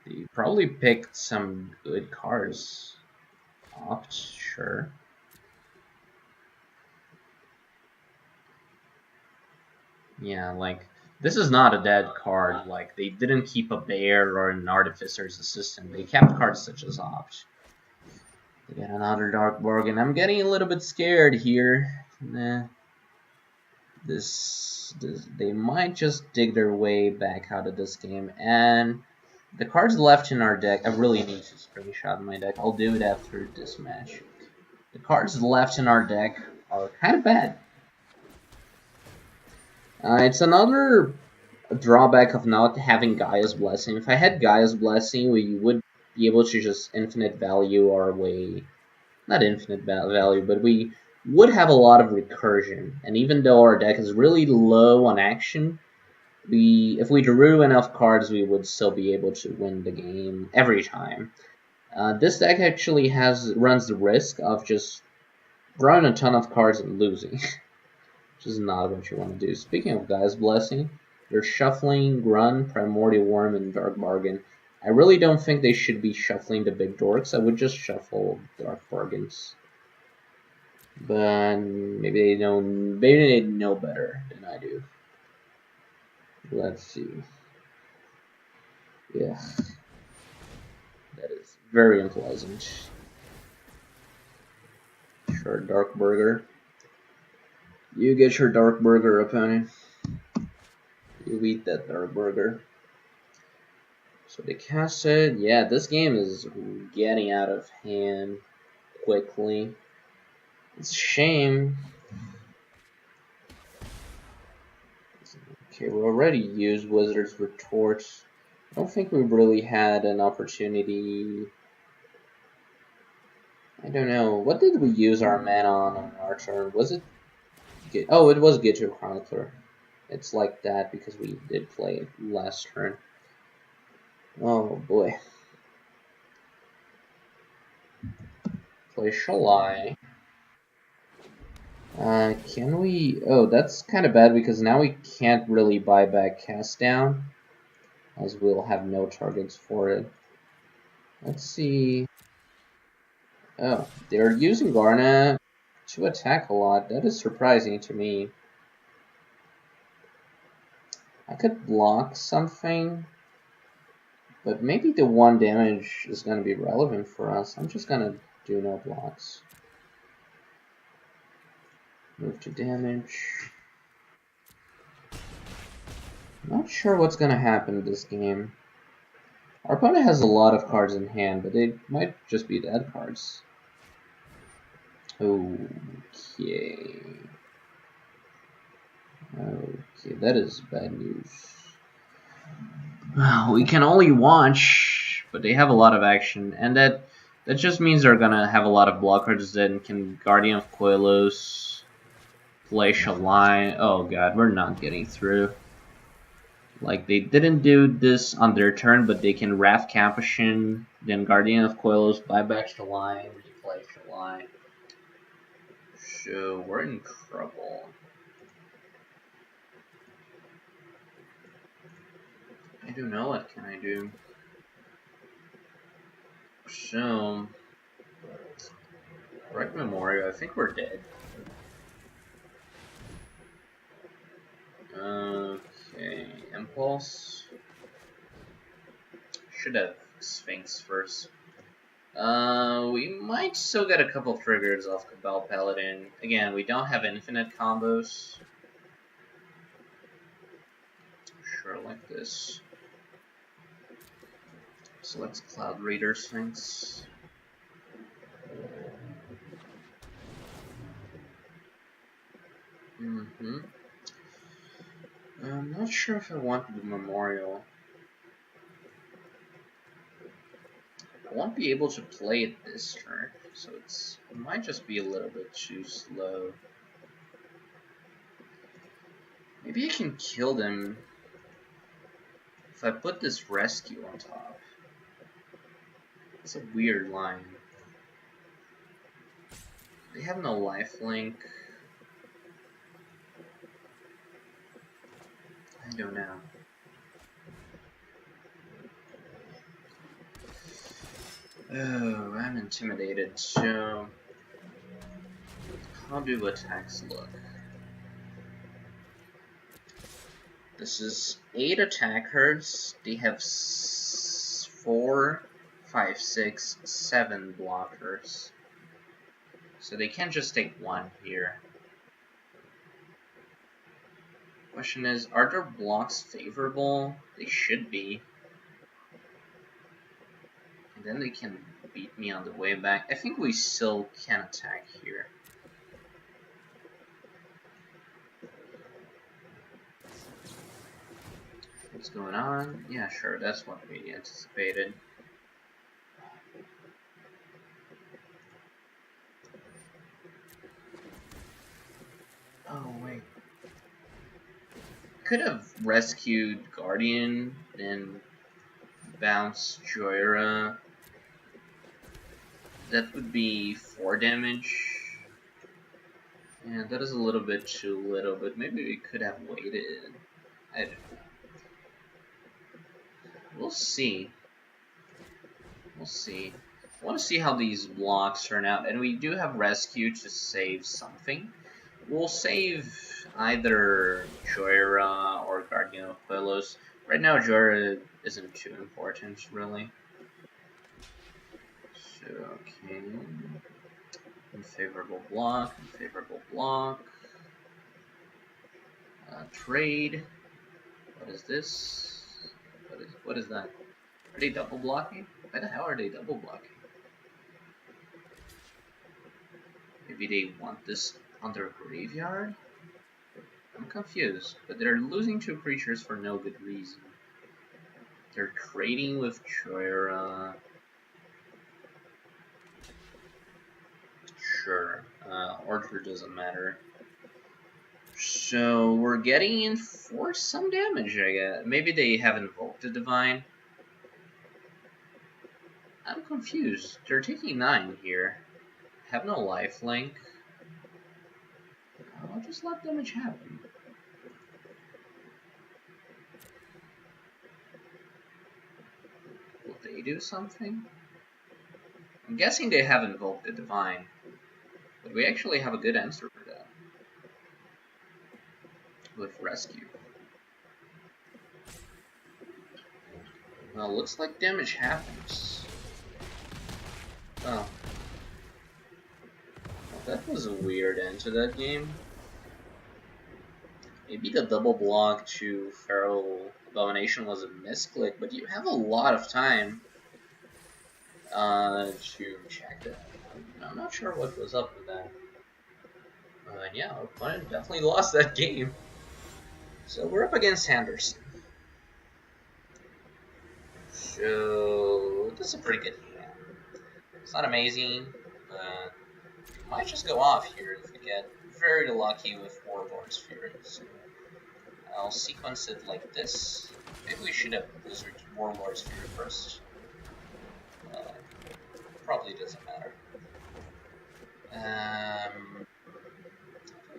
they probably picked some good cards. Opt, sure. Yeah, like, this is not a dead card. Like, they didn't keep a Bear or an Artificer's Assistant. They kept cards such as Opt. They got another Dark Bargain. I'm getting a little bit scared here. Nah. They might just dig their way back out of this game. And the cards left in our deck, I really need to screenshot my deck. I'll do it after this match. The cards left in our deck are kind of bad. It's another drawback of not having Gaia's Blessing. If I had Gaia's Blessing, we would be able to just infinite value our way. Not infinite value, but we would have a lot of recursion. And even though our deck is really low on action, if we drew enough cards, we would still be able to win the game every time. This deck actually runs the risk of just drawing a ton of cards and losing, which is not what you want to do. Speaking of Gaia's Blessing, they're shuffling Grun, Primordial Worm, and Dark Bargain. I really don't think they should be shuffling the big dorks. I would just shuffle Dark Bargains. But maybe they know better than I do. Let's see. Yeah, that is very unpleasant. Sure, dark burger. You get your dark burger, opponent. You eat that dark burger. So they cast it. Yeah, this game is getting out of hand quickly. It's a shame. Okay, we already used Wizard's Retort. I don't think we really had an opportunity. I don't know. What did we use our mana on our turn? Was it... Oh, it was Get Your Chronicler. It's like that because we did play it last turn. Oh boy. Play Shalai. Can we... Oh, that's kind of bad because now we can't really buy back Cast Down, as we'll have no targets for it. Let's see... Oh, they're using Garnet to attack a lot. That is surprising to me. I could block something, but maybe the 1 damage is going to be relevant for us. I'm just going to do no blocks. Move to damage. Not sure what's going to happen this game. Our opponent has a lot of cards in hand, but they might just be dead cards. Okay. Okay, that is bad news. We can only watch, but they have a lot of action, and that just means they're gonna have a lot of blockers that can Guardian of Koilos, play Shalai. Oh god, we're not getting through. Like, they didn't do this on their turn, but they can Wrath Capuchin, then Guardian of Koilos, buy back Shalai, replay Shalai. So, we're in trouble. I don't know, what can I do? So, Wreck Memorial, I think we're dead. Okay, Impulse. Should have Sphinx first. We might still get a couple triggers off Cabal Paladin. Again, we don't have infinite combos. Sure, like this. Select Cloud Reader Sphinx. I'm not sure if I want the Memorial. I won't be able to play it this turn, so it might just be a little bit too slow. Maybe I can kill them if I put this rescue on top. It's a weird line. They have no lifelink. I don't know. Oh, I'm intimidated. So, how do attacks look? This is 8 attackers. They have 4, 5, 6, 7 blockers. So they can't just take 1 here. Question is, are their blocks favorable? They should be. And then they can beat me on the way back. I think we still can attack here. What's going on? Yeah, sure, that's what we anticipated. Oh, wait. Could have rescued Guardian, then bounce Joyra. That would be 4 damage. Yeah, that is a little bit too little, but maybe we could have waited. I don't know. We'll see. We'll see. I want to see how these blocks turn out, and we do have rescue to save something. We'll save either Joyra or Guardian of Quellos. Right now, Joyra isn't too important, really. So, okay. Unfavorable block, unfavorable block. Trade. What is this? What is that? Are they double blocking? Why the hell are they double blocking? Maybe they want this on their graveyard? I'm confused, but they're losing 2 creatures for no good reason. They're trading with Choira. Sure. Order doesn't matter. So we're getting in for some damage, I guess. Maybe they have invoked the Divine. I'm confused. They're taking 9 here. Have no lifelink. I'll just let damage happen. Will they do something? I'm guessing they have invoked the Divine. But we actually have a good answer for that. With Rescue. Well, looks like damage happens. Oh. Well, that was a weird end to that game. Maybe the double block to Feral Abomination was a misclick, but you have a lot of time to check that. I'm not sure what was up with that. Yeah, our opponent definitely lost that game. So we're up against Henderson. So this is a pretty good hand. It's not amazing, but it might just go off here if we get very lucky with Warlord's Fury. So I'll sequence it like this. Maybe we should have Blizzard Warlord's Fury first. Probably doesn't matter.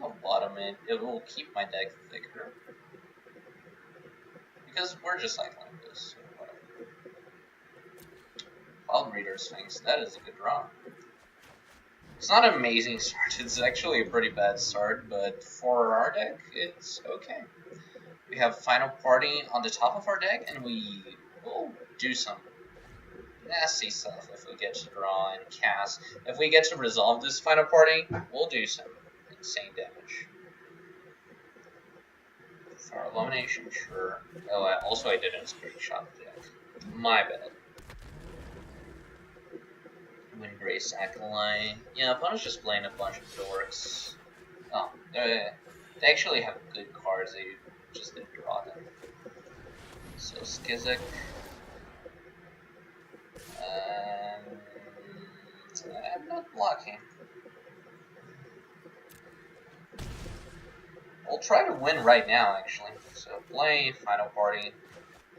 I'll bottom it. It will keep my deck thicker. Because we're just cycling this, so whatever. Wild Reader Sphinx, that is a good draw. It's not an amazing start, it's actually a pretty bad start, but for our deck, it's okay. We have Final Party on the top of our deck, and we will do some nasty stuff if we get to draw and cast. If we get to resolve this Final Party, we'll do some insane damage. For Elimination, sure. Oh, also I didn't screenshot the deck. My bad. Windgrace Acolyte. Yeah, opponent's just playing a bunch of dorks. Oh, they actually have good cards, they just didn't draw them. So Skizik. I'm not blocking. We'll try to win right now, actually. So play Final Party.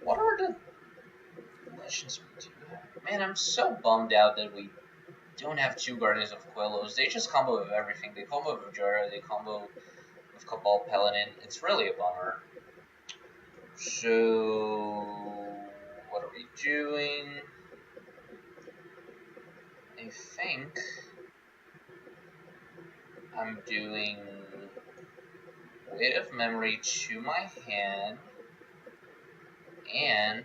What are the legends we do have? Man, I'm so bummed out that we don't have 2 Guardians of Quellos. They just combo with everything. They combo with Jara, they combo with Cabal Paladin. It's really a bummer. So what are we doing? I think I'm doing Weight of Memory to my hand and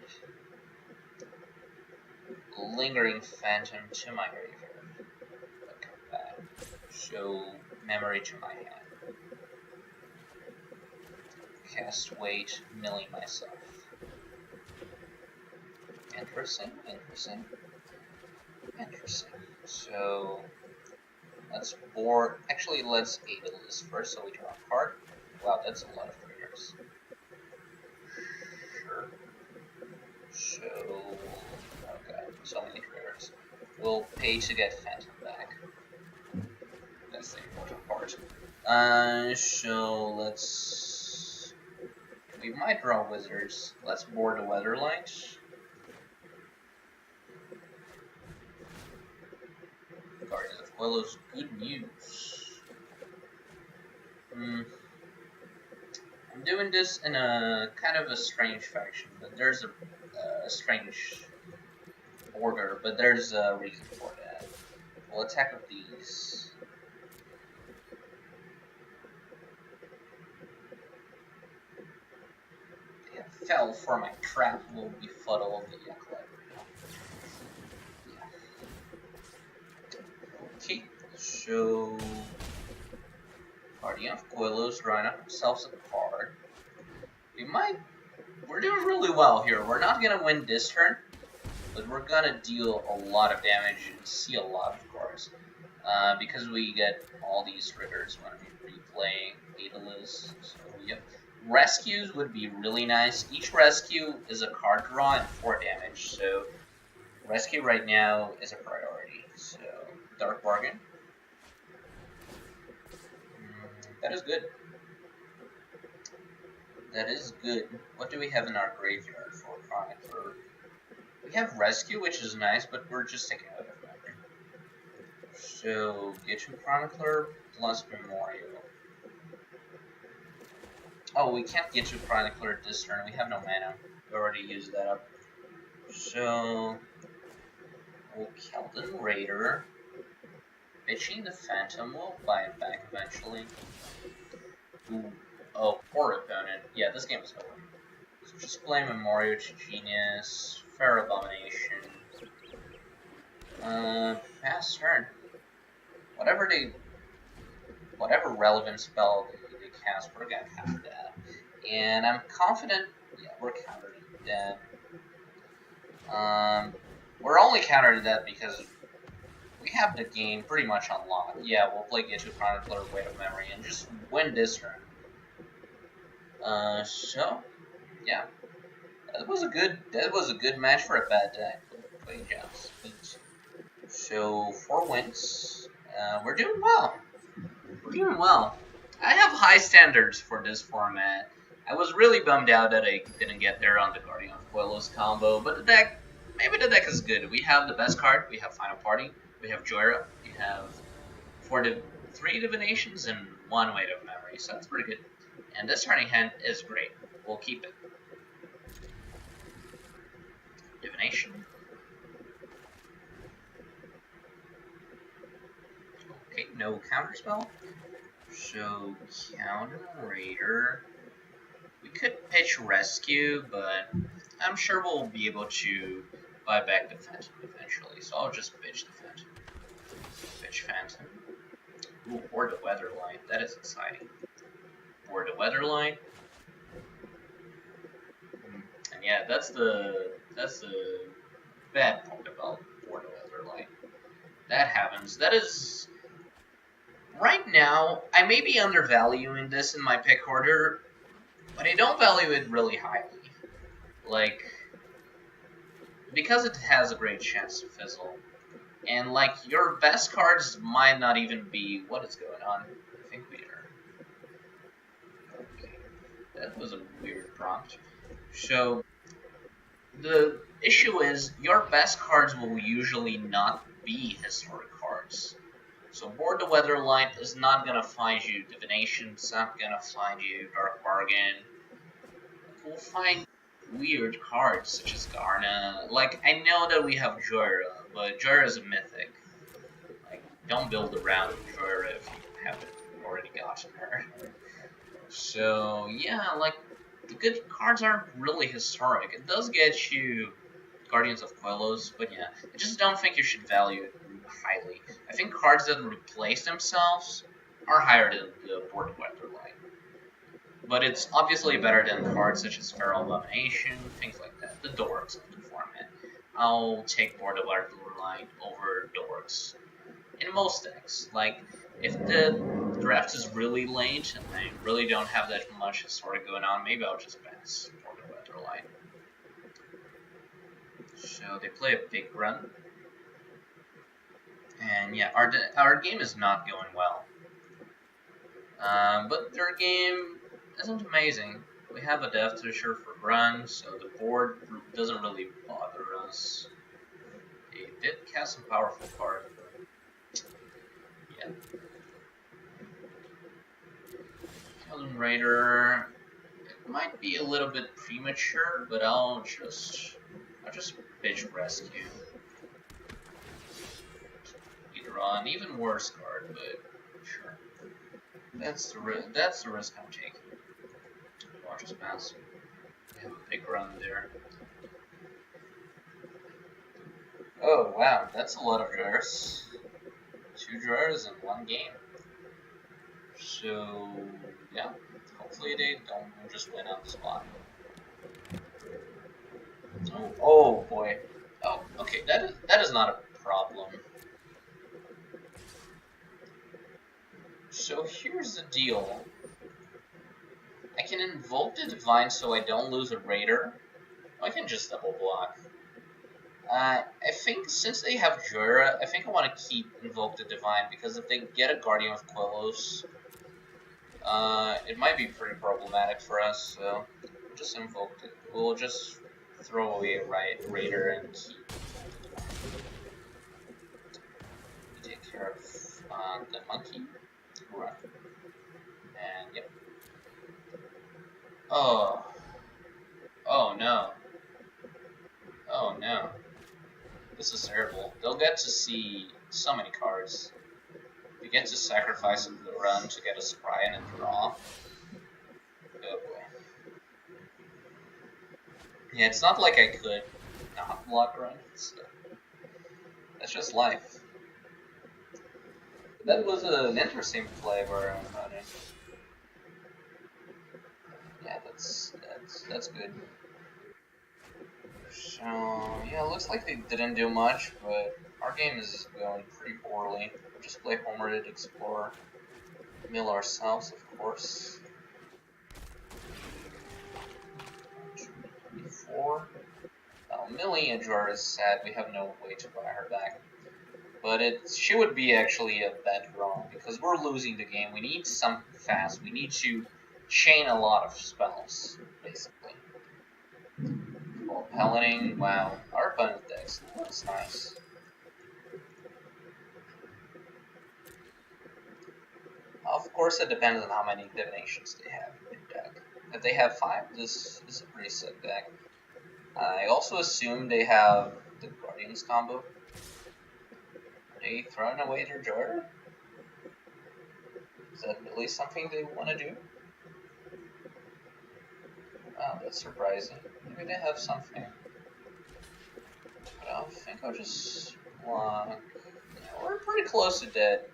Lingering Phantom to my graveyard. Like that. So Memory to my hand. Cast Weight, milling myself. Interesting, interesting, interesting. So let's board. Actually, let's ADL this first so we draw a card. Wow, that's a lot of triggers. Sure. So, okay, so many triggers. We'll pay to get Phantom back. That's the important part. So let's. We might draw Wizards. Let's board the Weatherlight. Guardians of Quellos, good news. I'm doing this in a kind of a strange fashion, but there's a strange border, but there's a reason for that. We'll attack with these. They fell for my trap. Will befuddle the Yaklet. Okay, so Guardian of Coilos drawing up themselves a card. We're doing really well here. We're not gonna win this turn, but we're gonna deal a lot of damage and see a lot of cards. Because we get all these triggers when we replay Daedalus. So yep. Rescues would be really nice. Each rescue is a card draw and 4 damage, so rescue right now is a priority. So Dark Bargain. That is good. That is good. What do we have in our graveyard for Chronicler? We have Rescue, which is nice, but we're just taking out of it. So, get to Chronicler plus Memorial. Oh, we can't get to Chronicler this turn. We have no mana. We already used that up. So, we'll Keldon Raider. Bitching the Phantom. We'll buy it back eventually. Ooh. Oh, poor opponent. Yeah, this game is over. So just play Memorial to Genius. Fair Abomination. Pass turn. Whatever relevant spell they cast, we're gonna have that. And I'm confident, yeah, we're countering that. We're only countering that because we have the game pretty much unlocked. Yeah, we'll play Get to Chronicler, Weight of Memory, and just win this turn. So, yeah. That was a good match for a bad deck. But yeah, so 4 wins. We're doing well. We're doing well. I have high standards for this format. I was really bummed out that I didn't get there on the Guardian of Coilos combo, but maybe the deck is good. We have the best card. We have Final Party. We have Joyra. We have 3 divinations and 1 Weight of Memory, so that's pretty good. And this turning hand is great. We'll keep it. Divination. Okay, no counterspell. So, Counter Raider. We could pitch Rescue, but I'm sure we'll be able to buy back the Phantom eventually. So I'll just pitch the Phantom. Pitch Phantom. Ooh, or the Weatherlight. That is exciting. Or the Weatherlight. And yeah, that's the bad part about Or the Weatherlight. That happens. That is... Right now, I may be undervaluing this in my pick order, but I don't value it really highly. Like, because it has a great chance to fizzle. And, like, your best cards might not even be... What is going on? I think we are... Okay. That was a weird prompt. So, the issue is, your best cards will usually not be historic cards. So Board the Weatherlight is not gonna find you Divination, it's not gonna find you Dark Bargain. We'll find weird cards such as Garna. Like, I know that we have Joyra, but Joyra is a mythic. Like, don't build around Joyra if you haven't already gotten her. So, yeah, like, the good cards aren't really historic. It does get you Guardians of Coilos, but yeah, I just don't think you should value it highly. I think cards that replace themselves are higher than the Board Weatherlight. But it's obviously better than cards such as Feral Abomination, things like that, the dorks of the format. I'll take Board Weatherlight over dorks in most decks. Like, if the draft is really late and I really don't have that much historic going on, maybe I'll just pass Board Weatherlight. So they play a big run. And yeah, our game is not going well. But their game isn't amazing. We have a Death Toucher for run, so the board doesn't really bother us. They did cast some powerful cards, but yeah. Keldon Raider, it might be a little bit premature, but I'll just pitch Rescue. draw an even worse card, but sure. That's the risk I'm taking. Watch us pass. We have a big run there. Oh wow, that's a lot of drawers. 2 drawers in 1 game. So yeah, hopefully they don't just win on the spot. Oh boy. Oh, okay, that is not a problem. So here's the deal. I can invoke the Divine so I don't lose a Raider. I can just double block. I think since they have Jura, I think I want to keep Invoke the Divine, because if they get a Guardian of Quellos, it might be pretty problematic for us, so we'll just invoke it. We'll just throw away a Raider and take care of the monkey. Right. And yep. Oh. Oh no. Oh no. This is terrible. They'll get to see so many cards. We get to sacrifice the run to get a Spry and a draw. Oh boy. Yeah, it's not like I could not block run, so that's just life. That was an interesting play where I'm running. Yeah, that's good. So yeah, it looks like they didn't do much, but our game is going pretty poorly. We'll just play Homered Explorer, mill ourselves, of course. 24. Millie and Jar is sad. We have no way to buy her back. But she would be actually a bet wrong, because we're losing the game. We need something fast. We need to chain a lot of spells, basically. Well, Paladin, wow. Our opponent's deck looks nice. Of course, it depends on how many divinations they have in their deck. If they have 5, this is a pretty sick deck. I also assume they have the Guardians combo. Are they throwing away their Jordan? Is that really something they want to do? Wow, that's surprising. Maybe they have something. But I think I'll just block. Yeah, we're pretty close to dead.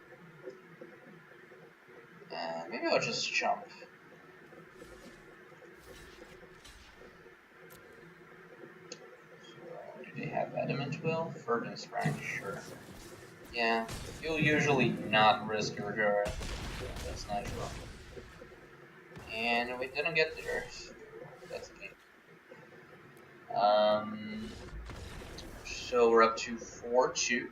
Maybe I'll just jump. So, do they have Adamant Will? Fervent Strength, sure. Yeah, you'll usually not risk your Jura. That's natural. And we didn't get there. That's the game. So we're up to 4-2.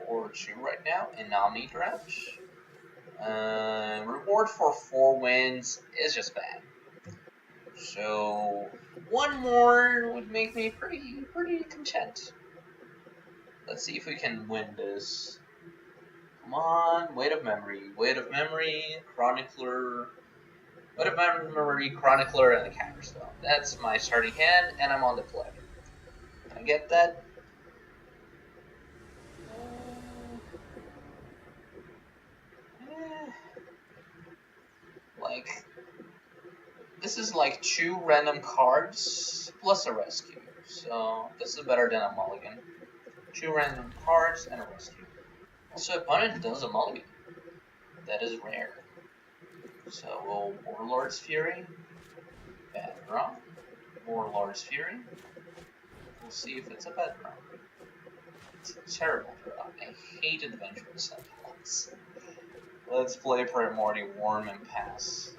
4-2 right now in Omni draft. Reward for 4 wins is just bad. So 1 more would make me pretty content. Let's see if we can win this. Come on, Weight of Memory, Chronicler. Weight of Memory, Chronicler, and the Counterspell. That's my starting hand, and I'm on the play. Can I get that? Like, this is like 2 random cards plus a rescue. So this is better than a mulligan. 2 random cards and a rescue. Also, opponent does a mulligan. That is rare. So we'll Warlord's Fury. Bad draw. Warlord's Fury. We'll see if it's a bad draw. It's a terrible draw. I hate Adventurous Sentinels. Let's play Primordial Worm and pass.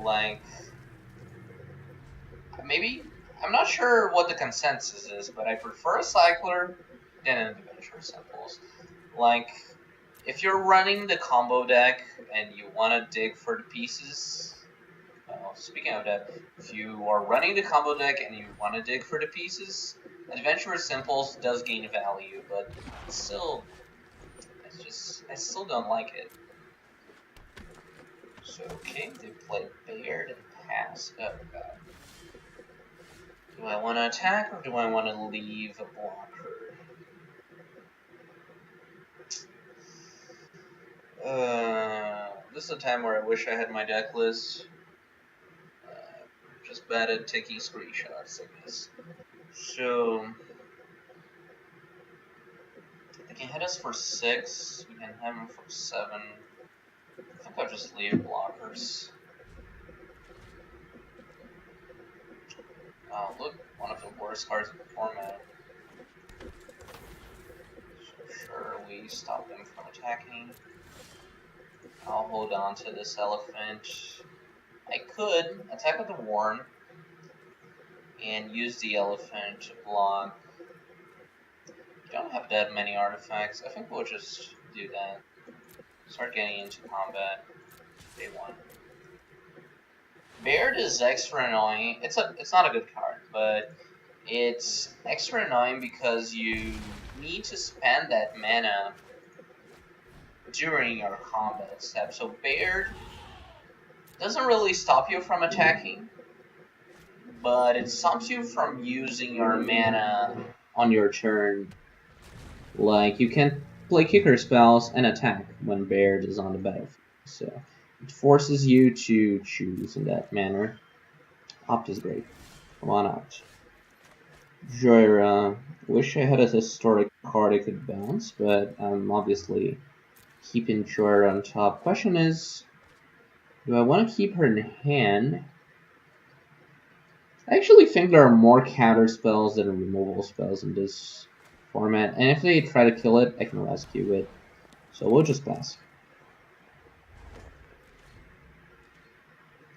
Like, maybe, I'm not sure what the consensus is, but I prefer a Cycler than an Adventurous Sentinels. Like, if you're running the combo deck and you want to dig for the pieces, well, speaking of that, if you are running the combo deck and you want to dig for the pieces, Adventurous Impulse does gain value, but still, I still don't like it. So, okay, they play Baird and pass. Oh, God. Do I want to attack or do I want to leave a blocker? This is a time where I wish I had my deck list. Just bad at taking screenshots, I guess. So, they can hit us for 6. We can hit them for 7. I think I'll just leave blockers. Oh, look, one of the worst cards in the format. So sure, we stop them from attacking. I'll hold on to this elephant. I could attack with the Warren and use the elephant to block. We don't have that many artifacts. I think we'll just do that. Start getting into combat. Day 1. Baird is extra annoying. It's not a good card, but it's extra annoying because you need to spend that mana during your combat step. So Baird doesn't really stop you from attacking, but it stops you from using your mana on your turn. Like, you can play kicker spells and attack when Baird is on the battlefield. So it forces you to choose in that manner. Opt is great. Come on out. Joyra. Wish I had a historic card I could bounce, but I'm obviously keeping Joyra on top. Question is, do I want to keep her in hand? I actually think there are more counter spells than removal spells in this format, and if they try to kill it, I can rescue it. So we'll just pass.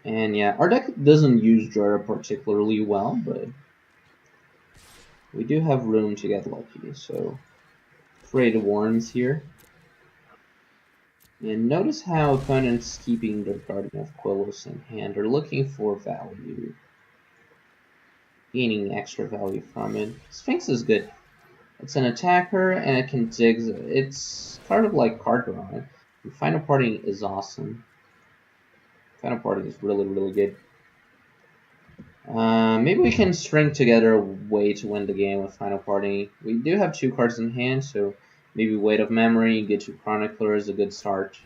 And yeah, our deck doesn't use Joyra particularly well, but we do have room to get lucky, so trade warns here. And notice how opponents keeping their Guardian of Quillos in hand are looking for value, gaining extra value from it. Sphinx is good. It's an attacker and it can dig. It's kind of like card drawing. And Final Party is awesome. Final Party is really, really good. Maybe we can string together a way to win the game with Final Party. We do have 2 cards in hand, so maybe Weight of Memory, get 2 Chronicler is a good start.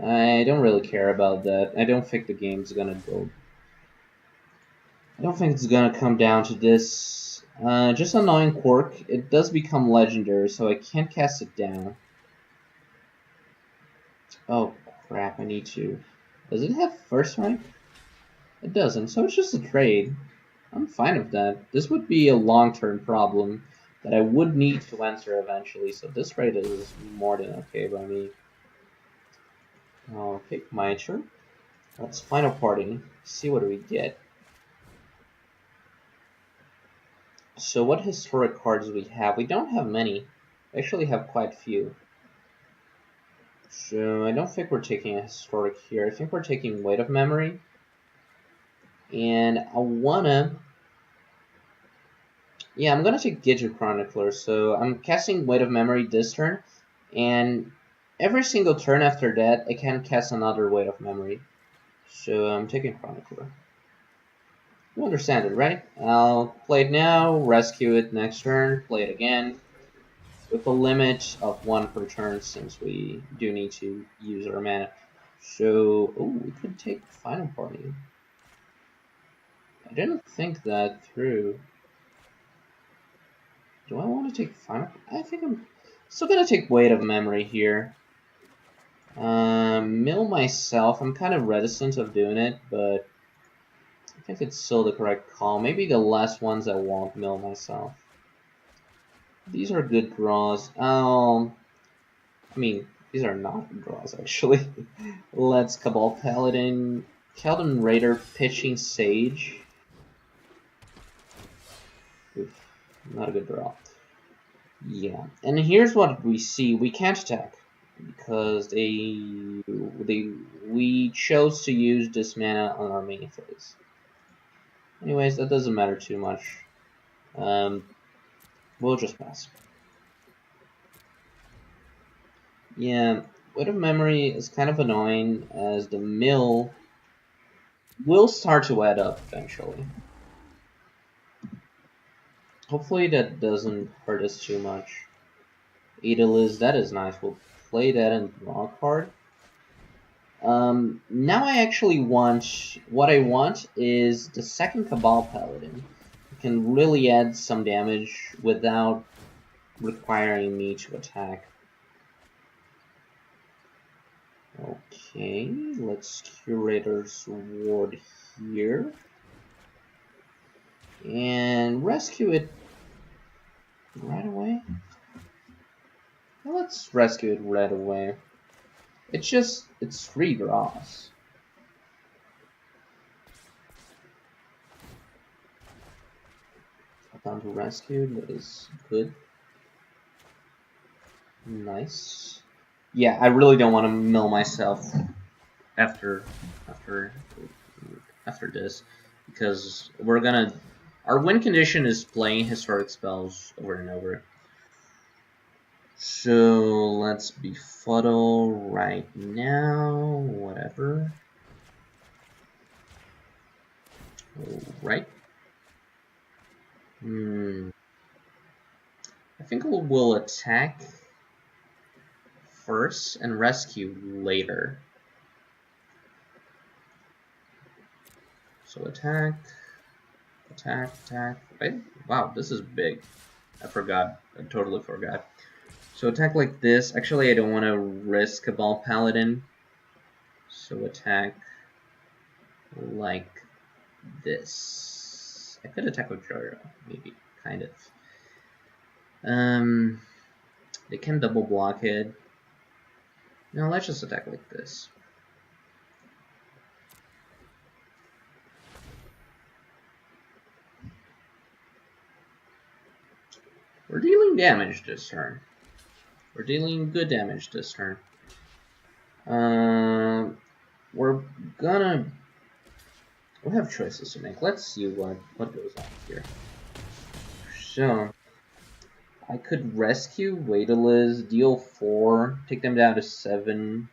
I don't really care about that. I don't think the game's gonna go. I don't think it's gonna come down to this. Just annoying quirk. It does become legendary, so I can't cast it down. Oh crap! I need to. Does it have first rank? It doesn't, so it's just a trade. I'm fine with that. This would be a long-term problem that I would need to answer eventually, so this trade is more than okay by me. I'll pick my turn. Let's Final Party. See what we get. So what historic cards do we have? We don't have many. We actually have quite a few. So I don't think we're taking a historic here. I think we're taking Weight of Memory. And I wanna... Yeah, I'm gonna take Gidget Chronicler. So I'm casting Weight of Memory this turn. And every single turn after that, I can cast another Weight of Memory. So I'm taking Chronicler. You understand it, right? I'll play it now, rescue it next turn, play it again, with a limit of 1 per turn since we do need to use our mana. So, oh, we could take Final Party. I didn't think that through. Do I want to take Final Party? I think I'm still going to take Weight of Memory here. Mill myself, I'm kind of reticent of doing it, but I think it's still the correct call. Maybe the last ones I won't mill myself. These are good draws. I mean, these are not good draws, actually. Let's Cabal Paladin. Keldon Raider pitching Sage. Oof, not a good draw. Yeah, and here's what we see. We can't attack because we chose to use this mana on our main phase. Anyways, that doesn't matter too much. We'll just pass. Yeah, Weight of Memory is kind of annoying as the mill will start to add up eventually. Hopefully that doesn't hurt us too much. Aetherless, that is nice. We'll play that and draw a card. Now I actually want, what I want is the second Cabal Paladin. It can really add some damage without requiring me to attack. Okay, let's Curator's Ward here. And rescue it right away. Well, let's rescue it right away. It's 3 draws. Down to rescue, that is good. Nice. Yeah, I really don't want to mill myself after this, because we're gonna, our win condition is playing historic spells over and over. So let's befuddle right now, whatever. Right. I think we'll attack first and rescue later. So attack, attack, attack. Right? Wow, this is big. I forgot. I totally forgot. So attack like this. Actually, I don't want to risk Cabal Paladin. So attack like this. I could attack with Joro, maybe, kind of. They can double block it. No, let's just attack like this. We're dealing damage this turn. We're dealing good damage this turn. We're gonna... we have choices to make. Let's see what goes on here. So, I could rescue Waitaliz, deal 4, take them down to 7,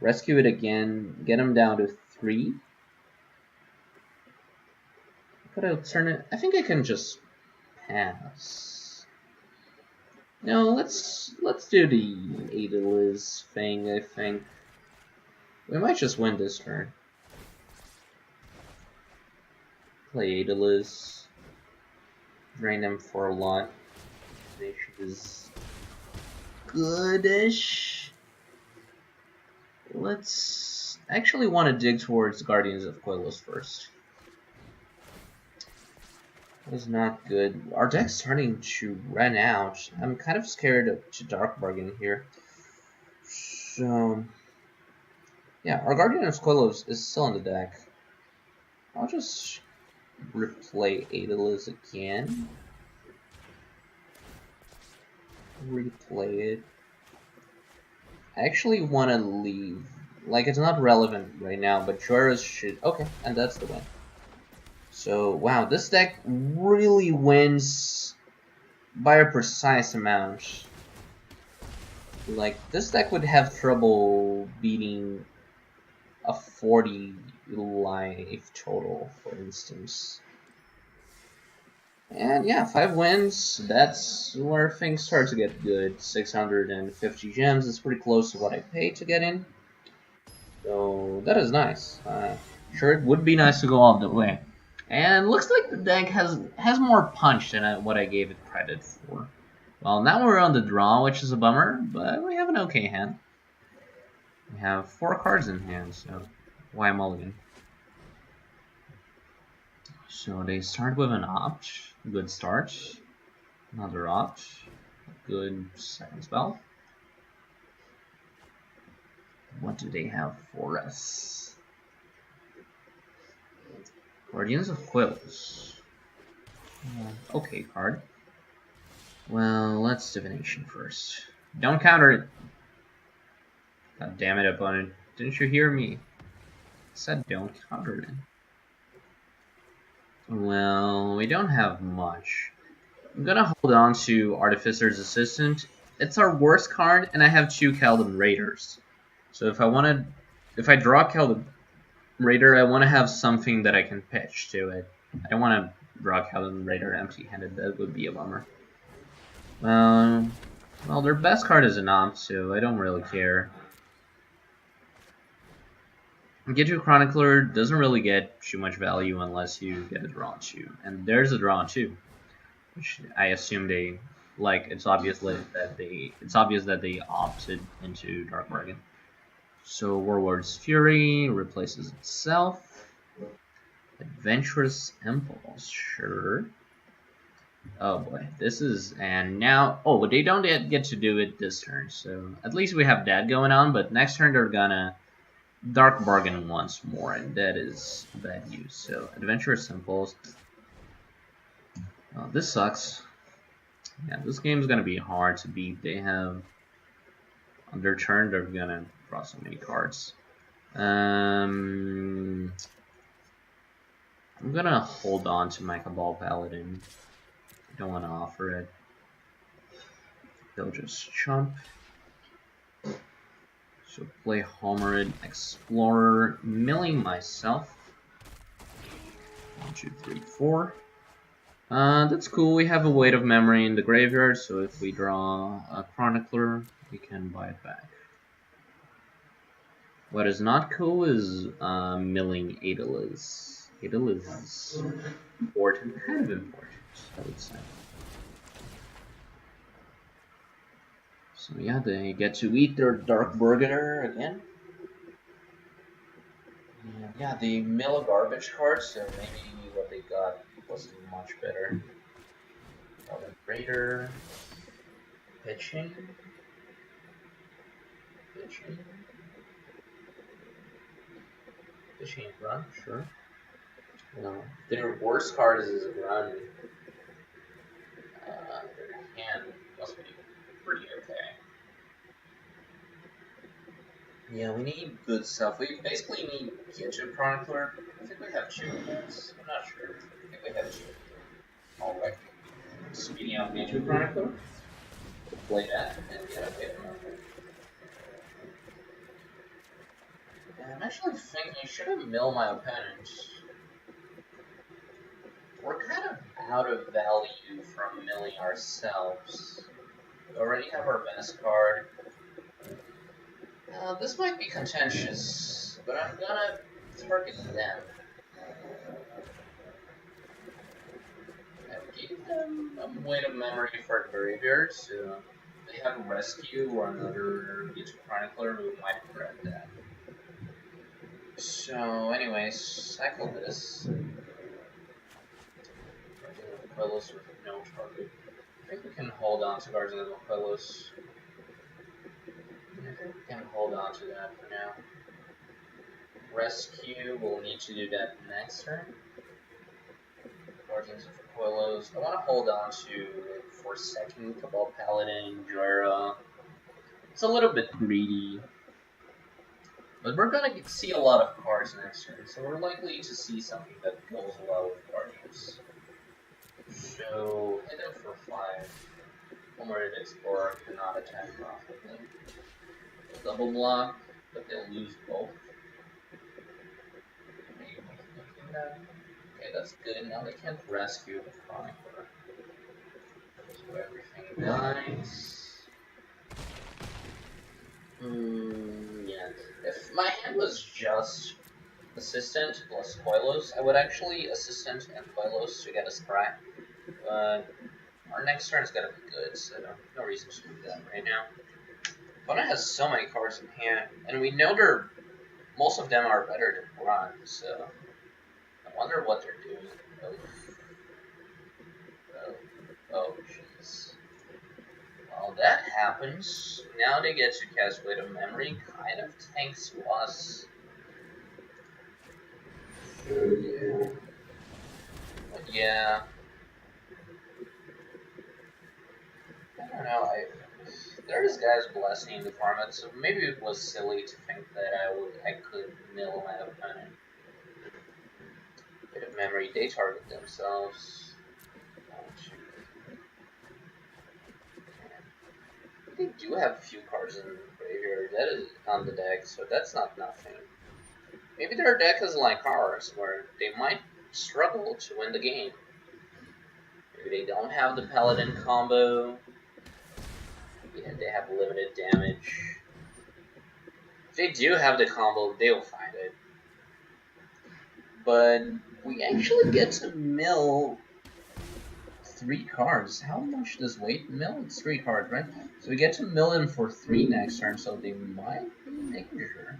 rescue it again, get them down to 3. Could I turn it? I think I can just pass. No, let's do the Adeliz thing, I think. We might just win this turn. Play Adeliz. Drain them for a lot. Nation is goodish. Let's actually want to dig towards Guardians of Koilos first. That is not good. Our deck's starting to run out. I'm kind of scared to Dark Bargain here. So, yeah, our Guardian of Koilos is still in the deck. I'll just replay Adeliz again. Replay it. I actually want to leave. Like, it's not relevant right now, but Jora's should... okay, and that's the win. So, wow, this deck really wins by a precise amount. Like, this deck would have trouble beating a 40 life total, for instance. And yeah, 5 wins, that's where things start to get good. 650 gems is pretty close to what I paid to get in. So, that is nice. Sure, it would be nice to go all the way. And looks like the deck has more punch than what I gave it credit for. Well, now we're on the draw, which is a bummer, but we have an okay hand. We have 4 cards in hand, so why mulligan? So they start with an opt, good start. Another opt, good second spell. What do they have for us? Guardians of Quills. Okay card. Well, let's Divination first. Don't counter it. God damn it, opponent. Didn't you hear me? I said don't counter it. Well, we don't have much. I'm gonna hold on to Artificer's Assistant. It's our worst card, and I have 2 Keldon Raiders. So if I draw Keldon Raider, I want to have something that I can pitch to it. I don't want to Draw Cabin Raider empty-handed. That would be a bummer. Well, their best card is an Omp, so I don't really care. Get You Chronicler doesn't really get too much value unless you get a draw 2. And there's a draw 2, which I assume they like. It's obvious that they opted into Dark Bargain. So Warlord's Fury replaces itself. Adventurous Impulse, sure. Oh boy, this is, and now, oh, but they don't get to do it this turn, so at least we have that going on, but next turn they're gonna Dark Bargain once more, and that is bad news. So Adventurous Impulse. This sucks. Yeah, this game's gonna be hard to beat. They have, on their turn, they're gonna draw so many cards. I'm gonna hold on to my Cabal Paladin. I don't want to offer it. They'll just chump. So play Homerid, Explorer, milling myself. 1, 2, 3, 4. That's cool. We have a Weight of Memory in the graveyard, so if we draw a Chronicler, we can buy it back. What is not cool is milling Adeliz. Adeliz is important, kind of important, I would say. So yeah, they get to eat their Dark Burger again. And yeah, they mill a garbage card, so maybe what they got wasn't much better. Raider, pitching, run, sure. No, their worst card is run. Their hand must be pretty okay. Yeah, we need good stuff. We basically need Kitchen Chronicler. I think we have 2 of those. I'm not sure. I think we have 2. Alright. Speeding out Nature Chronicler. We'll play that and get a bit more. I'm actually thinking I should have milled my opponent. We're kind of out of value from milling ourselves. We already have our best card. This might be contentious, but I'm gonna target them. I gave them a Weight of Memory for graveyard, so they have a Rescue or another Future Chronicler who might regret that. So, anyways, cycle this. Quellos with no target. I think we can hold on to Guardian of Quellos. I think we can hold on to that for now. Rescue, we'll need to do that next turn. Guardians of Quellos. I want to hold on to Forsaken, Cabal Paladin, Jura. It's a little bit greedy. But we're going to see a lot of cards next turn, so we're likely to see something that goes well with Guardians. So, hit him for 5. Homerid Explorer cannot attack profitably. Double block, but they'll lose both. Okay, that's good. Now they can't rescue the Chronicler. So everything dies. Yeah. If my hand was just Assistant plus Coilos, I would actually Assistant and Coilos to get a scrap. But our next turn is gonna be good, so no reason to do that right now. Opponent has so many cards in hand, and we know most of them are better than run, so I wonder what they're doing. Oh, jeez. Well, that happens. Now they get to cast Weight of Memory, kind of tanks us. Yeah. But yeah. I don't know, there's guys blessing the format, so maybe it was silly to think that I could mill my opponent. Bit of memory, they target themselves. They do have a few cards in the graveyard that is on the deck, so that's not nothing. Maybe their deck is like ours, where they might struggle to win the game. They don't have the Paladin combo. Yeah, they have limited damage. If they do have the combo, they'll find it. But we actually get to mill 3 cards. How much does weight mill? It's 3 cards, right? So we get to mill them for 3 next turn, so they might be making sure.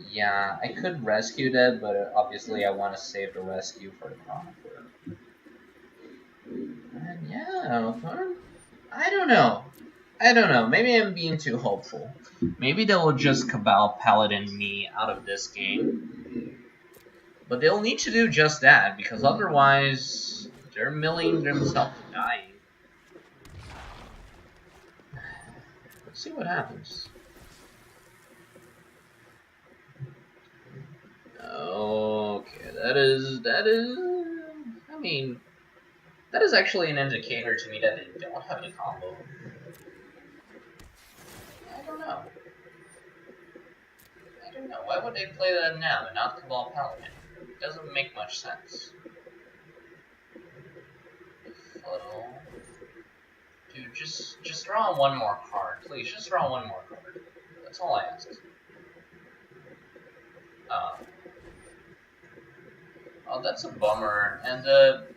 Yeah, I could rescue that, but obviously I want to save the rescue for the Chronicler. And yeah, I don't know. Maybe I'm being too hopeful. Maybe they'll just Cabal Paladin me out of this game. But they'll need to do just that, because otherwise they're milling themselves to dying. Let's see what happens. Okay, that is, I mean, that is actually an indicator to me that they don't have any combo. I don't know. Why would they play that now and not Cabal Paladin? It doesn't make much sense. Fuddle. Dude, just draw one more card. Please, just draw one more card. That's all I ask. Oh, that's a bummer. And the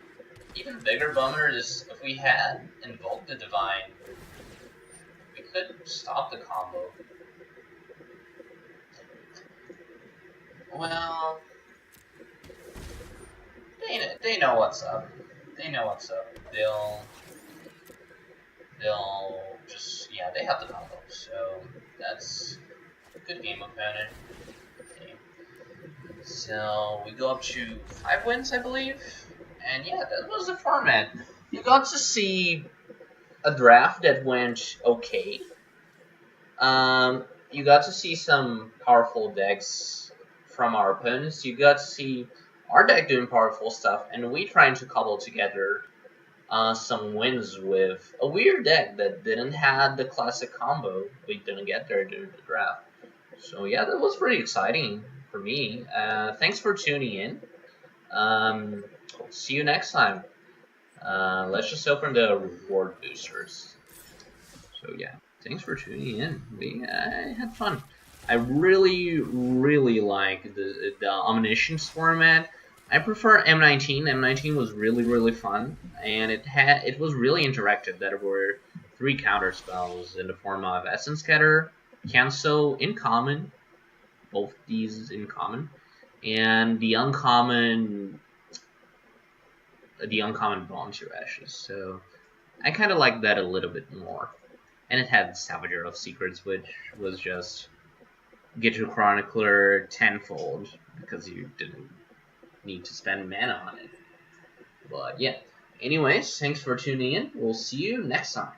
even bigger bummer is if we had invoked the Divine, we could stop the combo. Well, they know what's up. They know what's up. They'll just, yeah, they have the combo. So that's a good game opponent. So we go up to 5 wins, I believe. And yeah, that was the format. You got to see a draft that went okay. You got to see some powerful decks from our opponents. You got to see our deck doing powerful stuff, and we trying to cobble together some wins with a weird deck that didn't have the classic combo. We didn't get there during the draft. So yeah, that was pretty exciting for me. Thanks for tuning in. See you next time. Let's just open the reward boosters. So yeah, thanks for tuning in. I had fun. I really like the Omniscience format. I prefer M19. M19 was really fun, and it was really interactive. There were 3 counter spells in the form of Essence Scatter, Cancel in common, both these in common, and the uncommon Bond to Ashes. So I kind of like that a little bit more. And it had Savager of Secrets, which was just get your Chronicler tenfold because you didn't need to spend mana on it. But yeah. Anyways, thanks for tuning in. We'll see you next time.